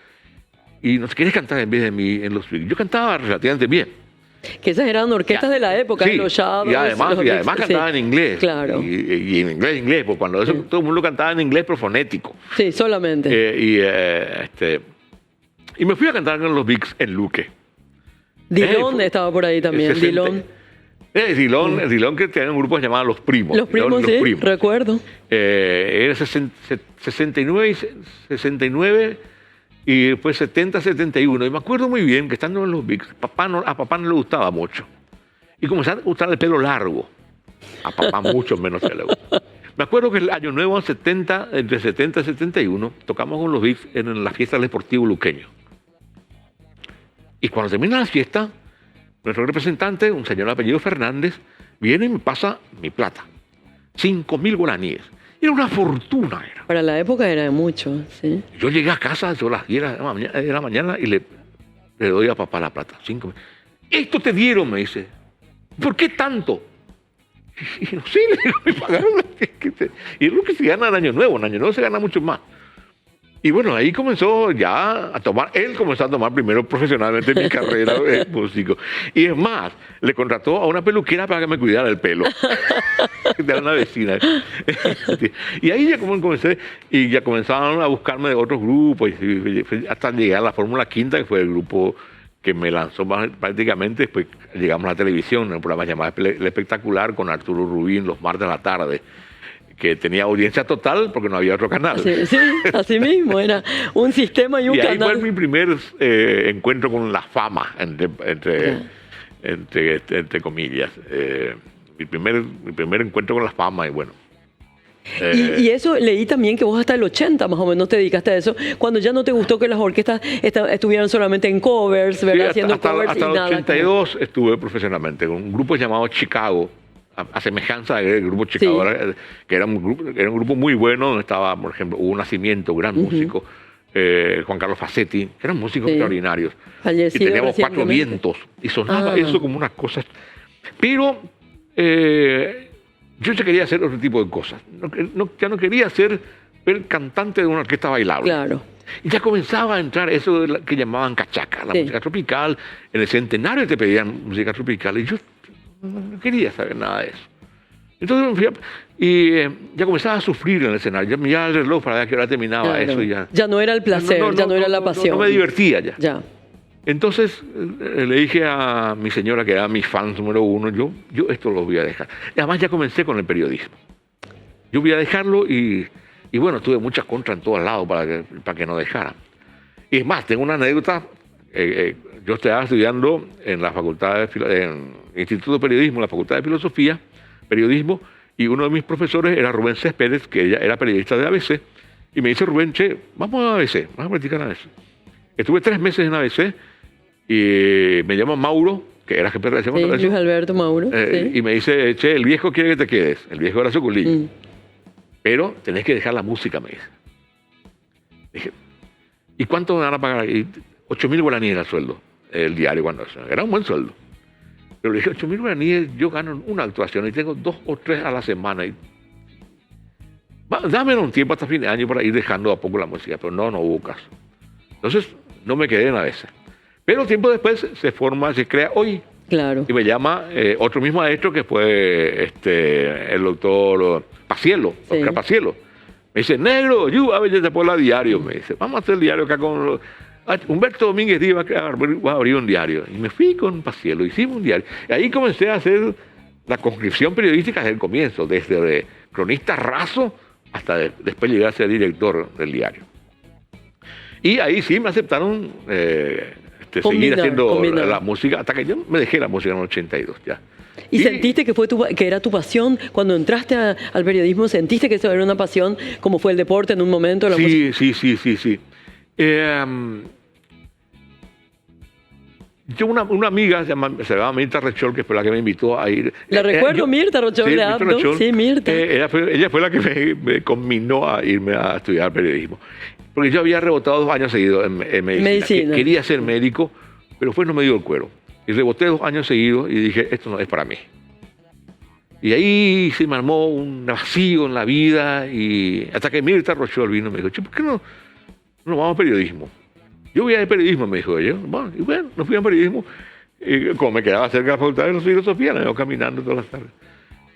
y ¿no quieres cantar en vez de mí en los Bigs? Yo cantaba relativamente bien. Que esas eran orquestas de la época, Sí, los Shadows. y además sí. cantaba en inglés. Claro. Y en inglés, porque cuando eso, todo el mundo cantaba en inglés, pero fonético. Sí, solamente. Y me fui a cantar con los Bigs en Luque. Dillon fue- estaba por ahí también. 60. Dillon. Rilón que tenía un grupo llamado Los Primos. Los Primos, sí, recuerdo. Era 69 y después 70, 71. Y me acuerdo muy bien que estando en los VIX, a papá no le gustaba mucho. Y comenzó a gustar el pelo largo. A papá mucho menos se le gusta. Me acuerdo que el año nuevo, entre 70 y 71, tocamos con los VIX en la fiesta del Deportivo Luqueño. Y cuando termina la fiesta, nuestro representante, un señor de apellido Fernández, viene y me pasa mi plata. 5.000 guaraníes. Era una fortuna. Era. Para la época era mucho, sí. Yo llegué a casa a las 10 de la mañana y le doy a papá la plata. 5.000. Esto te dieron, me dice. ¿Por qué tanto? Y no sé, le digo, me pagaron. Y es lo que se gana en Año Nuevo. En Año Nuevo se gana mucho más. Y bueno, ahí comenzó ya a tomar, él comenzó a tomar primero profesionalmente mi carrera de músico. Y es más, le contrató a una peluquera para que me cuidara el pelo. De una vecina. Y ahí ya comencé, y ya comenzaron a buscarme de otros grupos, y hasta llegar a la Fórmula Quinta, que fue el grupo que me lanzó prácticamente. Después llegamos a la televisión, en un programa llamado El Espectacular, con Arturo Rubín, los martes a la tarde, que tenía audiencia total porque no había otro canal. Sí, sí, así mismo, era un sistema y un canal. Y ahí fue mi primer encuentro con la fama, entre comillas. Mi primer encuentro con la fama, y bueno. Y eso leí también que vos hasta el 80 más o menos te dedicaste a eso, cuando ya no te gustó que las orquestas estuvieran solamente en covers, ¿verdad? Sí, haciendo covers hasta y el nada. 82 estuve profesionalmente con un grupo llamado Chicago, a semejanza del grupo Chicago, sí, que era un grupo muy bueno, donde estaba, por ejemplo, Hugo Nacimiento, gran músico, Juan Carlos Facetti, que eran músicos extraordinarios. Fallecido y teníamos 4 vientos, y sonaba eso como unas cosas. Pero yo ya quería hacer otro tipo de cosas. Ya no quería ser el cantante de una orquesta bailable. Claro. Y ya comenzaba a entrar eso que llamaban cachaca, la música tropical. En el centenario te pedían música tropical, y yo no quería saber nada de eso. Entonces ya comenzaba a sufrir en el escenario. Ya miraba el reloj para ver a qué hora terminaba eso. Ya no era el placer, ya no era la pasión. No me divertía ya. Ya. Entonces le dije a mi señora, que era mi fan número 1, yo esto lo voy a dejar. Y además ya comencé con el periodismo. Yo voy a dejarlo y bueno, tuve muchas contras en todos lados para que no dejara. Y es más, tengo una anécdota. Yo estaba estudiando en la facultad en el Instituto de Periodismo, en la Facultad de Filosofía, Periodismo, y uno de mis profesores era Rubén Céspedes, que ella era periodista de ABC, y me dice: Rubén, che, vamos a ABC, vamos a practicar ABC. Estuve 3 meses en ABC, y me llama Mauro, que era jefe de redacción. Sí, Luis Alberto Mauro. Sí. Y me dice: che, el viejo quiere que te quedes. El viejo era Socolillo. Pero tenés que dejar la música, me dice. Dije: ¿y cuánto me van a pagar? 8.000 guaraníes era el sueldo, el diario, cuando era un buen sueldo. Pero le dije: 8.000 guaraníes, yo gano una actuación y tengo 2 o 3 a la semana. Dame un tiempo hasta fin de año para ir dejando a poco la música. Pero no hubo caso. Entonces no me quedé en ABC. Pero tiempo después se crea Hoy. Claro. Y me llama otro mismo maestro, que fue el doctor Pacielo, Oscar Pacielo. Me dice: negro, a ver, ya te pongo la diario. Me dice: vamos a hacer el diario acá con Humberto Domínguez Díaz, va a abrir un diario. Y me fui con Pacielo, hicimos un diario. Y ahí comencé a hacer la conscripción periodística desde el comienzo, desde cronista raso hasta después llegar a ser director del diario. Y ahí sí me aceptaron seguir haciendo la música, hasta que yo me dejé la música en el 82 ya. ¿Y sentiste que era tu pasión? Cuando entraste al periodismo, ¿sentiste que eso era una pasión, como fue el deporte en un momento? Sí. Yo una amiga se llamaba Mirta Rechol, que fue la que me invitó a ir. La recuerdo, Mirta Rechol. Sí, Mirta. Ella fue la que me conminó a irme a estudiar periodismo. Porque yo había rebotado 2 años seguidos en medicina. Quería ser médico, pero después no me dio el cuero. Y reboté 2 años seguidos y dije: esto no es para mí. Y ahí se me armó un vacío en la vida, y hasta que Mirta Rechol vino y me dijo: che, ¿por qué no vamos a periodismo? Yo voy a periodismo, me dijo ella. Bueno, y bueno, nos fui a periodismo. Y como me quedaba cerca de la Facultad de Filosofía, me iba caminando todas las tardes.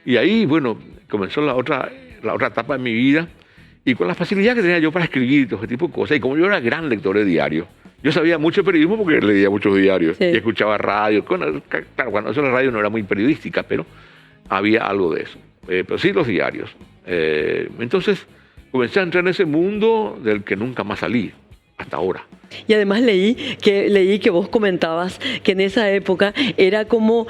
Y ahí, bueno, comenzó la otra etapa de mi vida. Y con la facilidad que tenía yo para escribir todo ese tipo de cosas, y como yo era gran lector de diario, Yo sabía mucho de periodismo porque leía muchos diarios Sí. y escuchaba radio. Claro, cuando eso la radio no era muy periodística, pero había algo de eso. Pero sí los diarios. Entonces comencé a entrar en ese mundo del que nunca más salí, hasta ahora. Y además leí que vos comentabas que en esa época era como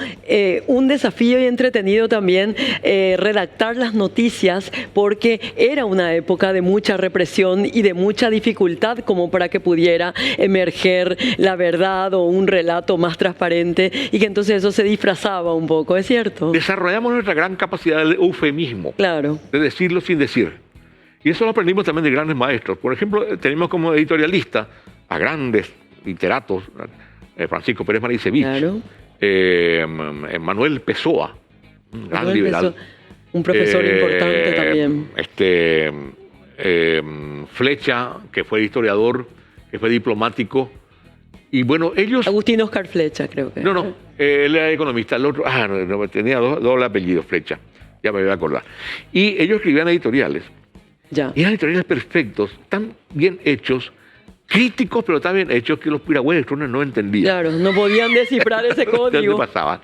un desafío y entretenido también redactar las noticias, porque era una época de mucha represión y de mucha dificultad como para que pudiera emerger la verdad o un relato más transparente, y que entonces eso se disfrazaba un poco, ¿es cierto? Desarrollamos nuestra gran capacidad de eufemismo, Claro. de decirlo sin decir. Y eso lo aprendimos también de grandes maestros. Por ejemplo, tenemos como editorialista a grandes literatos, Francisco Pérez Maricevich, Claro. Manuel Pessoa, un gran Manuel liberal. Pessoa, un profesor importante también. Flecha, que fue historiador, que fue diplomático. Y bueno, ellos... Agustín Oscar Flecha, creo que. No, él era economista. El otro, tenía doble apellido, Flecha. Ya me voy a acordar. Y ellos escribían editoriales. Ya. Y eran editoriales perfectos, tan bien hechos, críticos, pero tan bien hechos que los piragüeyes no entendían. Claro, no podían descifrar ese ¿Qué código. pasaba?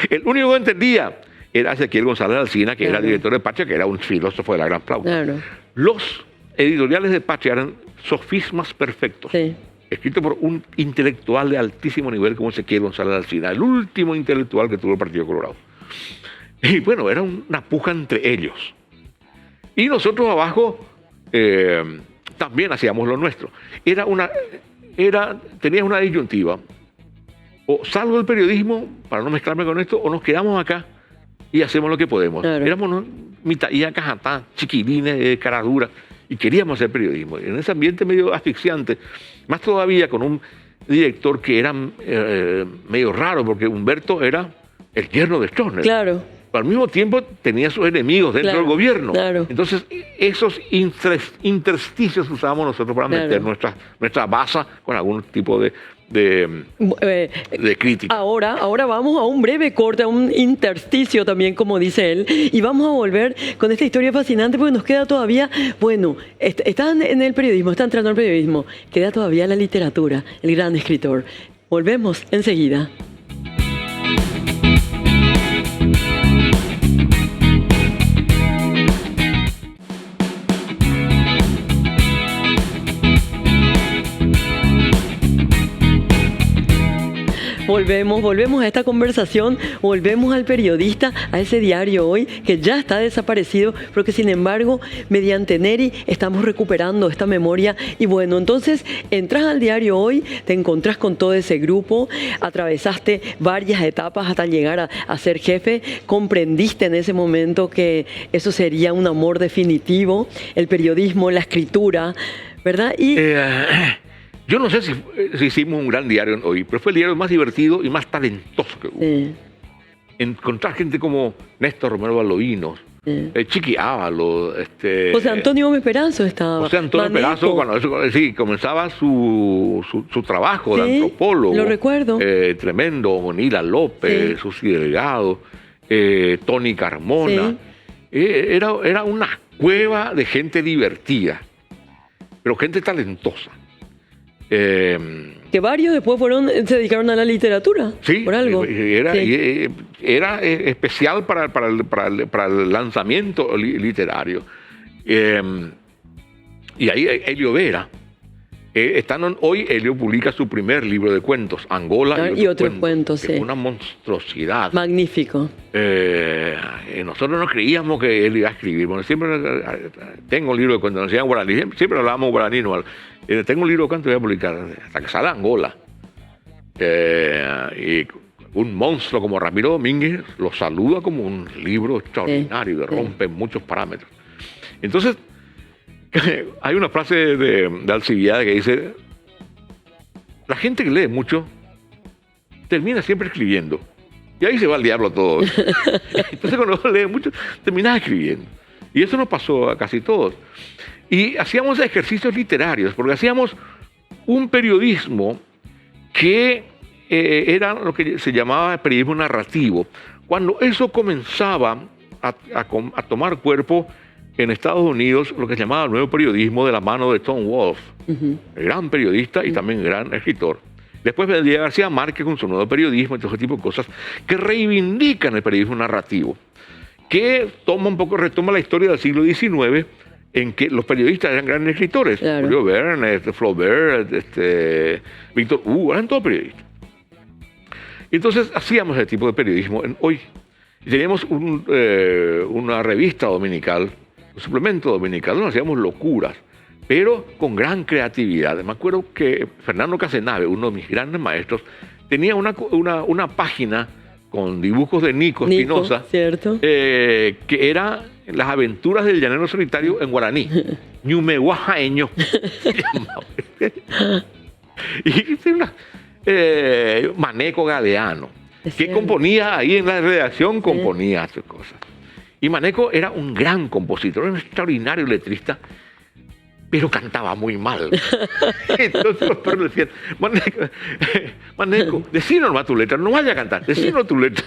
El único que entendía era Ezequiel González Alsina, que era director de Patria, que era un filósofo de la gran flauta. Claro. Los editoriales de Patria eran sofismas perfectos, Sí. escritos por un intelectual de altísimo nivel como Ezequiel González Alsina, el último intelectual que tuvo el Partido Colorado. Y bueno, era una puja entre ellos. Y nosotros abajo también hacíamos lo nuestro. Tenías una disyuntiva. O salgo del periodismo para no mezclarme con esto, o nos quedamos acá y hacemos lo que podemos. Claro. Éramos mitad y cajatá, chiquilines, cara dura, y queríamos hacer periodismo. En ese ambiente medio asfixiante, más todavía con un director que era medio raro, porque Humberto era el yerno de Stroessner. Claro. Pero al mismo tiempo tenía sus enemigos dentro Claro, del gobierno. claro. Entonces, esos intersticios usábamos nosotros para Claro. meter nuestra base con algún tipo de crítica. Ahora vamos a un breve corte, a un intersticio también, como dice él, y vamos a volver con esta historia fascinante porque nos queda todavía, bueno, están en el periodismo, está entrando en el periodismo, queda todavía la literatura, el gran escritor. Volvemos enseguida. Volvemos a esta conversación, volvemos al periodista, a ese diario hoy que ya está desaparecido, pero que sin embargo, mediante Neri estamos recuperando esta memoria. Y bueno, entonces entras al diario hoy, te encontrás con todo ese grupo, atravesaste varias etapas hasta llegar a ser jefe, comprendiste en ese momento que eso sería un amor definitivo, el periodismo, la escritura, ¿verdad? Y Yo no sé si hicimos un gran diario hoy, pero fue el diario más divertido y más talentoso que hubo. Encontrar gente como Néstor Romero Baldovinos, Chiqui Ávalo, José Antonio Gómez Perazo estaba. José Antonio Perazo, cuando comenzaba su trabajo de antropólogo. Lo recuerdo. Tremendo, Onila López, Susi Delgado, Tony Carmona. Era una cueva de gente divertida, pero gente talentosa. Que varios después se dedicaron a la literatura. Sí, por algo. Era especial para el lanzamiento literario. Y ahí Helio Vera. Hoy Helio publica su primer libro de cuentos, Angola y otros cuentos. Es una monstruosidad. Magnífico. Nosotros no creíamos que él iba a escribir. Bueno, siempre tengo un libro de cuentos, nos decían guaraní, siempre hablábamos guaraní. Tengo un libro de cuentos que voy a publicar, hasta que sale Angola. Y un monstruo como Ramiro Domínguez lo saluda como un libro extraordinario, que rompe muchos parámetros. Entonces, hay una frase de Alcibiades que dice: la gente que lee mucho termina siempre escribiendo. Y ahí se va al diablo todo. Entonces cuando lee mucho, terminas escribiendo. Y eso nos pasó a casi todos. Y hacíamos ejercicios literarios, porque hacíamos un periodismo que era lo que se llamaba periodismo narrativo. Cuando eso comenzaba a tomar cuerpo, en Estados Unidos lo que se llamaba el nuevo periodismo de la mano de Tom Wolfe, gran periodista y también gran escritor. Después vendría García Márquez con su nuevo periodismo y todo ese tipo de cosas que reivindican el periodismo narrativo, que retoma la historia del siglo XIX, en que los periodistas eran grandes escritores. Claro. Julio Verne, Flaubert, Víctor Hugo, eran todos periodistas. Entonces hacíamos ese tipo de periodismo hoy. Y teníamos una revista dominical, un suplemento dominical, donde hacíamos locuras, pero con gran creatividad. Me acuerdo que Fernando Casenave, uno de mis grandes maestros, tenía una página con dibujos de Nico Espinosa, ¿cierto? Que era Las aventuras del llanero solitario en guaraní. Ñumehuajaeño. Y Maneco Galeano, que componía ahí en la redacción, componía sus cosas. Y Maneco era un gran compositor, un extraordinario letrista, pero cantaba muy mal. Entonces los perros decían, Maneco, decinos nomás tu letra, no vaya a cantar, decinos tu letra.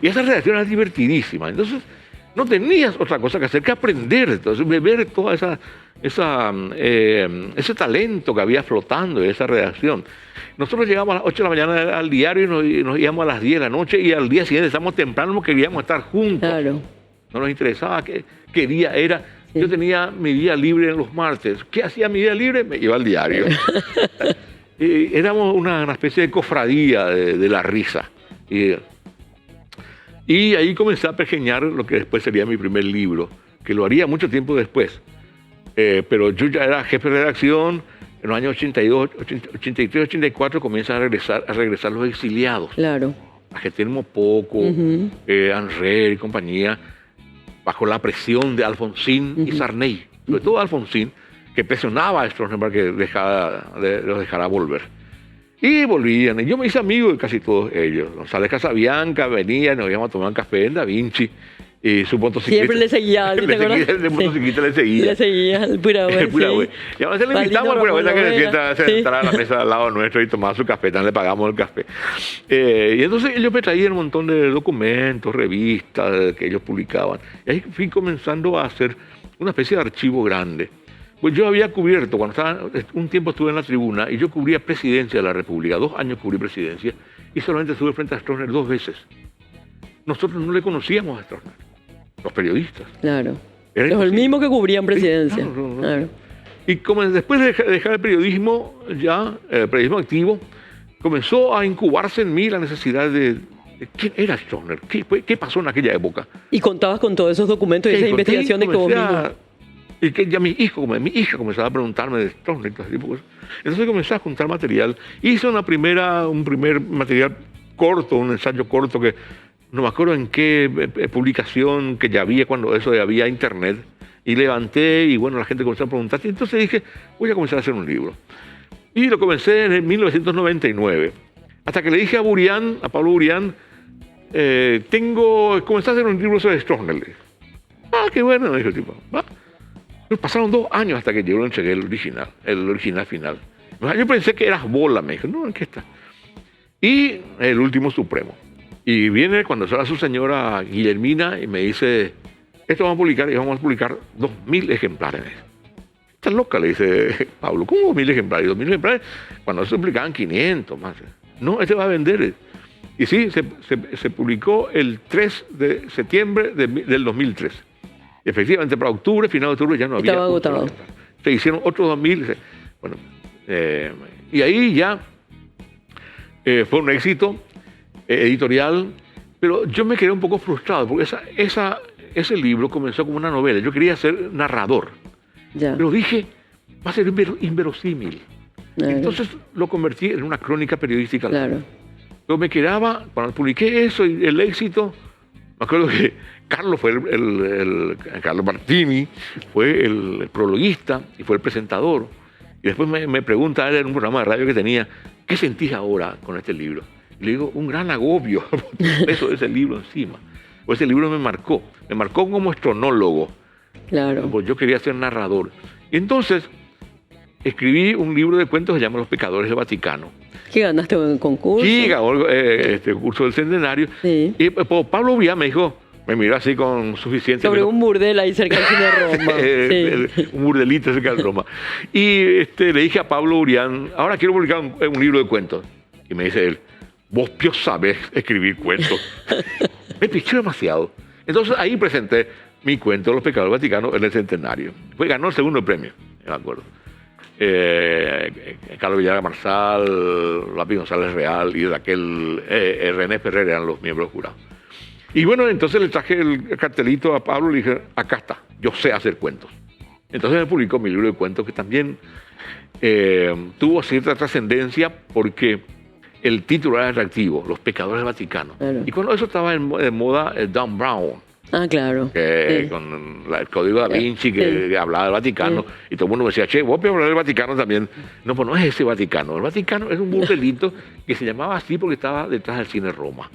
Y esa redacción era divertidísima. Entonces no tenías otra cosa que hacer que aprender, entonces beber toda ese talento que había flotando en esa redacción. Nosotros llegábamos a las 8 de la mañana al diario y nos íbamos a las 10 de la noche, y al día siguiente estábamos temprano porque queríamos estar juntos. Claro. No nos interesaba qué día era. Sí. Yo tenía mi día libre en los martes. ¿Qué hacía mi día libre? Me iba al diario. Éramos una especie de cofradía de la risa. Y ahí comencé a pergeñar lo que después sería mi primer libro, que lo haría mucho tiempo después. Pero yo ya era jefe de redacción. En los años 82, 83, 84 comienzan a regresar los exiliados. Claro. Argentina Poco, Anrer y compañía, bajo la presión de Alfonsín y Sarney, sobre todo Alfonsín, que presionaba a Stroessner para que los dejara volver. Y volvían, y yo me hice amigo de casi todos ellos. González Casabianca venía, nos íbamos a tomar un café en Da Vinci, y su motocicleta. Siempre le seguía, ¿te acuerdas? El motocicleta le seguía. Le seguía el Purahue. Sí. Y a veces le invitamos al Purahue que se sentara a la mesa al lado nuestro y tomaba su café, le pagamos el café. Y entonces ellos me traían un montón de documentos, revistas que ellos publicaban. Y ahí fui comenzando a hacer una especie de archivo grande. Pues yo había cubierto, un tiempo estuve en la tribuna y yo cubría presidencia de la República, 2 años cubrí presidencia, y solamente estuve frente a Stroessner 2 veces. Nosotros no le conocíamos a Stroessner, los periodistas. Claro. Los mismos que cubrían presidencia. Sí, claro. Claro. Y como después de dejar el periodismo, el periodismo activo, comenzó a incubarse en mí la necesidad de quién era Stroessner, qué pasó en aquella época. Y contabas con todos esos documentos y esas investigaciones que vos mismo. Y que ya mi hija comenzaba a preguntarme de Stroessner y todo ese tipo de cosas. Entonces comencé a juntar material. Hice un primer material corto, un ensayo corto que no me acuerdo en qué publicación, que ya había cuando eso había internet. Y levanté y bueno, la gente comenzó a preguntar. Y entonces dije, voy a comenzar a hacer un libro. Y lo comencé en 1999. Hasta que le dije a Pablo Burián, comencé a hacer un libro sobre Stroessner. Qué bueno, me dijo el tipo. Pero pasaron 2 años hasta que yo lo entregué el original final. Yo pensé que eras bola, me dijo. No, ¿en qué está? Y el último supremo. Y viene cuando será su señora Guillermina y me dice, esto vamos a publicar, y vamos a publicar 2.000 ejemplares. Estás loca, le dice Pablo. ¿Cómo 2.000 ejemplares? 2.000 ejemplares cuando se publicaban 500 más. No, este va a vender. Y sí, se publicó el 3 de septiembre del 2003. Efectivamente, para octubre, final de octubre, ya no había. Estaba agotado. Se hicieron otros 2.000. Bueno, y ahí ya fue un éxito editorial, pero yo me quedé un poco frustrado, porque ese libro comenzó como una novela. Yo quería ser narrador, pero dije, va a ser inverosímil. Claro. Entonces lo convertí en una crónica periodística. Claro. Pero me quedaba, cuando publiqué eso y el éxito, me acuerdo que Carlos Carlos Martini fue el prologuista y fue el presentador. Y después me pregunta él en un programa de radio que tenía, ¿qué sentís ahora con este libro? Y le digo, un gran agobio, eso de ese libro encima. Pues ese libro me marcó como astronólogo. Claro. Pues yo quería ser narrador. Y entonces escribí un libro de cuentos que se llama Los Pecadores del Vaticano. ¿Qué ganaste en el concurso? Sí, ganó el concurso del Centenario. Sí. Y Pablo Burián me dijo, Me miró así con suficiente... Sobre un burdel ahí cerca del cine Roma. Sí. Un burdelito cerca de Roma. Y le dije a Pablo Urián, ahora quiero publicar un libro de cuentos. Y me dice él, vos Pío sabés escribir cuentos. Me pichó demasiado. Entonces ahí presenté mi cuento, Los Pecados del Vaticano, en el centenario. Pues ganó el segundo premio, me acuerdo. Carlos Villagra Marsal, Lápiz González Real y Raquel René Ferrer eran los miembros jurados. Y bueno, entonces le traje el cartelito a Pablo y le dije, acá está, yo sé hacer cuentos. Entonces me publicó mi libro de cuentos que también tuvo cierta trascendencia porque el título era atractivo, Los Pecadores del Vaticano. Claro. Y cuando eso estaba de moda, Dan Brown, Ah, claro. sí. Con el Código Da Vinci, que hablaba del Vaticano, y todo el mundo me decía, che, vos podés hablar del Vaticano también. No, pues no es ese Vaticano. El Vaticano es un burdelito que se llamaba así porque estaba detrás del cine Roma.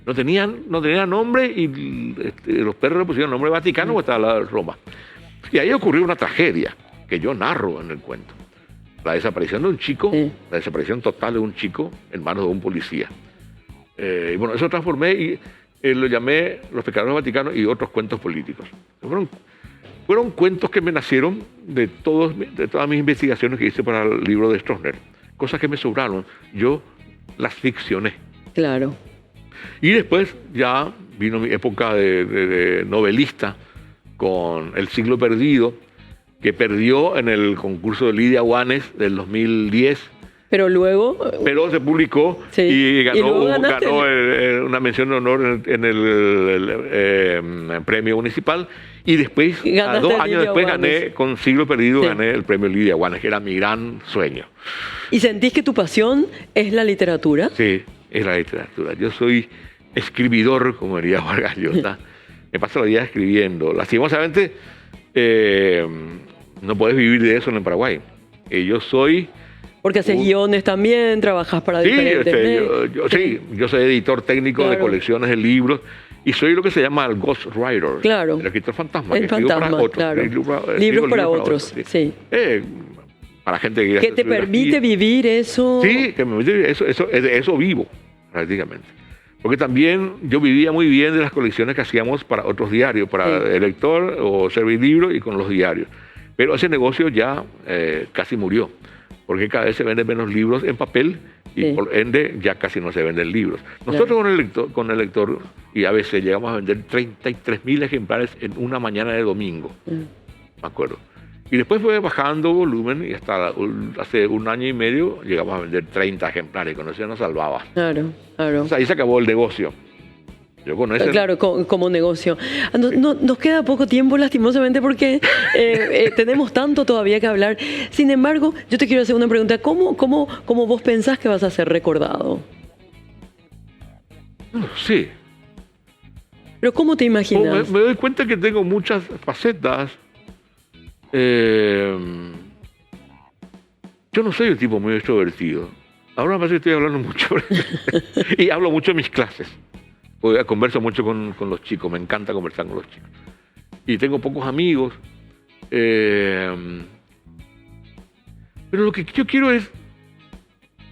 No tenían nombre y los perros le pusieron nombre Vaticano porque estaba al lado de Roma. Y ahí ocurrió una tragedia que yo narro en el cuento. La desaparición de un chico, la desaparición total de un chico en manos de un policía. Y bueno, eso transformé y lo llamé Los Pecadores del Vaticano y otros cuentos políticos. Fueron cuentos que me nacieron de todas mis investigaciones que hice para el libro de Stroessner. Cosas que me sobraron. Yo las ficcioné. Claro. Y después ya vino mi época de novelista con El Siglo Perdido, que perdió en el concurso de Lidia Guanes del 2010. Pero luego... Pero se publicó y ganó una mención de honor en el premio municipal. Y después, 2 años después, gané con Siglo Perdido, gané el premio Lidia Guanes, que era mi gran sueño. ¿Y sentís que tu pasión es la literatura? Sí, es la literatura. Yo soy escribidor, como diría Vargas Llosa. Me paso la vida escribiendo. Lastimosamente, no podés vivir de eso en el Paraguay. Yo soy... Porque haces guiones también, trabajas para diferentes medios. Yo soy editor técnico de colecciones de libros y soy lo que se llama el ghostwriter. Claro. El escritor fantasma. El fantasma, para otros, claro. Libros para otros, sí. Para gente que... ¿Que te permite vivir eso? Sí, que me permite eso vivo, prácticamente. Porque también yo vivía muy bien de las colecciones que hacíamos para otros diarios, para El Lector o Servir y con los diarios. Pero ese negocio ya casi murió, porque cada vez se venden menos libros en papel y por ende ya casi no se venden libros. Nosotros con el lector y a veces llegamos a vender 33.000 ejemplares en una mañana de domingo, me acuerdo. Y después fue bajando volumen y hasta hace 1 año y medio llegamos a vender 30 ejemplares, con eso ya nos salvaba. Claro. O sea, ahí se acabó el negocio. Claro, como negocio. Nos queda poco tiempo, lastimosamente, porque tenemos tanto todavía que hablar. Sin embargo, yo te quiero hacer una pregunta. ¿Cómo vos pensás que vas a ser recordado? Sí. ¿Pero cómo te imaginas? Me doy cuenta que tengo muchas facetas. Yo no soy un tipo muy extrovertido. Ahora me parece que estoy hablando mucho. Y hablo mucho en mis clases. Porque converso mucho con los chicos, me encanta conversar con los chicos. Y tengo pocos amigos. Pero lo que yo quiero es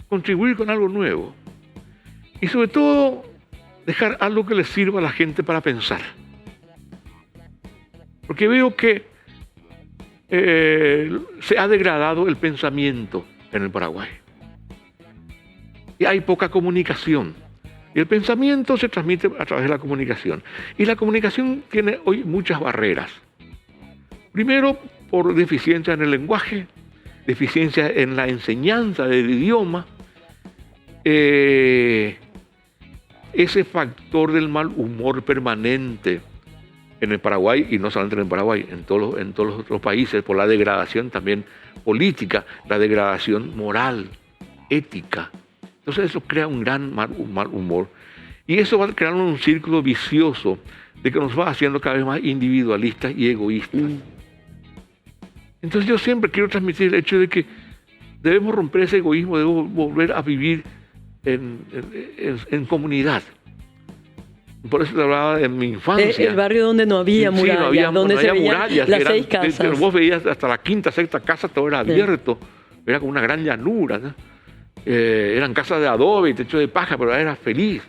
contribuir con algo nuevo. Y sobre todo, dejar algo que le sirva a la gente para pensar. Porque veo que se ha degradado el pensamiento en el Paraguay. Y hay poca comunicación. Y el pensamiento se transmite a través de la comunicación. Y la comunicación tiene hoy muchas barreras. Primero, por deficiencia en el lenguaje, deficiencia en la enseñanza del idioma, ese factor del mal humor permanente en el Paraguay, y no solamente en el Paraguay, en todos los otros países, por la degradación también política, la degradación moral, ética. Entonces eso crea un gran mal humor y eso va creando un círculo vicioso de que nos va haciendo cada vez más individualistas y egoístas. Entonces yo siempre quiero transmitir el hecho de que debemos romper ese egoísmo, debemos volver a vivir en comunidad. Por eso te hablaba de mi infancia. El barrio donde no había murallas, donde se veían murallas, las 6 casas. Vos veías hasta la 5ª, 6ª casa, todo era abierto, era como una gran llanura, ¿no? Eran casas de adobe y techo de paja, pero era feliz.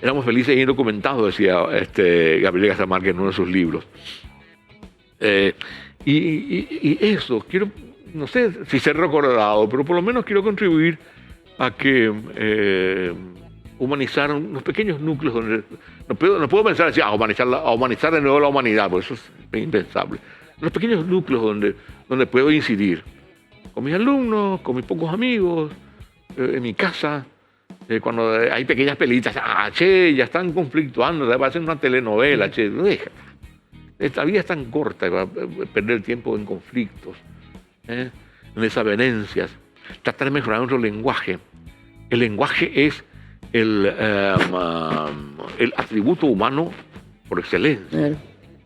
éramos felices e indocumentados, decía Gabriel García Márquez en uno de sus libros. Y eso, quiero, no sé si ser recordado, pero por lo menos quiero contribuir a que humanizar unos pequeños núcleos donde no puedo pensar así, a humanizar de nuevo la humanidad, porque eso es impensable. Unos pequeños núcleos donde puedo incidir con mis alumnos, con mis pocos amigos, en mi casa, cuando hay pequeñas pelitas, che, ya están conflictuando, va a ser una telenovela, che, deja. Esta vida es tan corta, va a perder tiempo en conflictos, en desavenencias. Tratar de mejorar nuestro lenguaje. El lenguaje es el atributo humano por excelencia. Claro.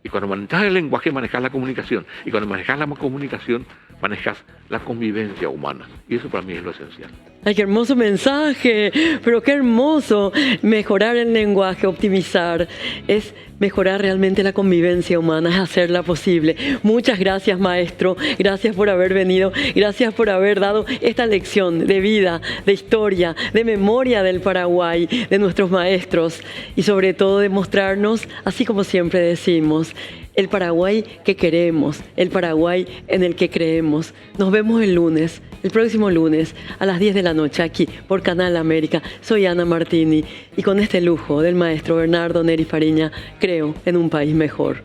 Y cuando manejas el lenguaje, manejas la comunicación. Y cuando manejas la comunicación, manejas la convivencia humana. Y eso para mí es lo esencial. Ay, qué hermoso mensaje, pero qué hermoso. Mejorar el lenguaje, optimizar, es mejorar realmente la convivencia humana, es hacerla posible. Muchas gracias, maestro. Gracias por haber venido. Gracias por haber dado esta lección de vida, de historia, de memoria del Paraguay, de nuestros maestros y sobre todo de mostrarnos, así como siempre decimos, el Paraguay que queremos, el Paraguay en el que creemos. Nos vemos el lunes, el próximo lunes, a las 10 de la noche, aquí por Canal América. Soy Ana Martini y con este lujo del maestro Bernardo Neri Fariña, creo en un país mejor.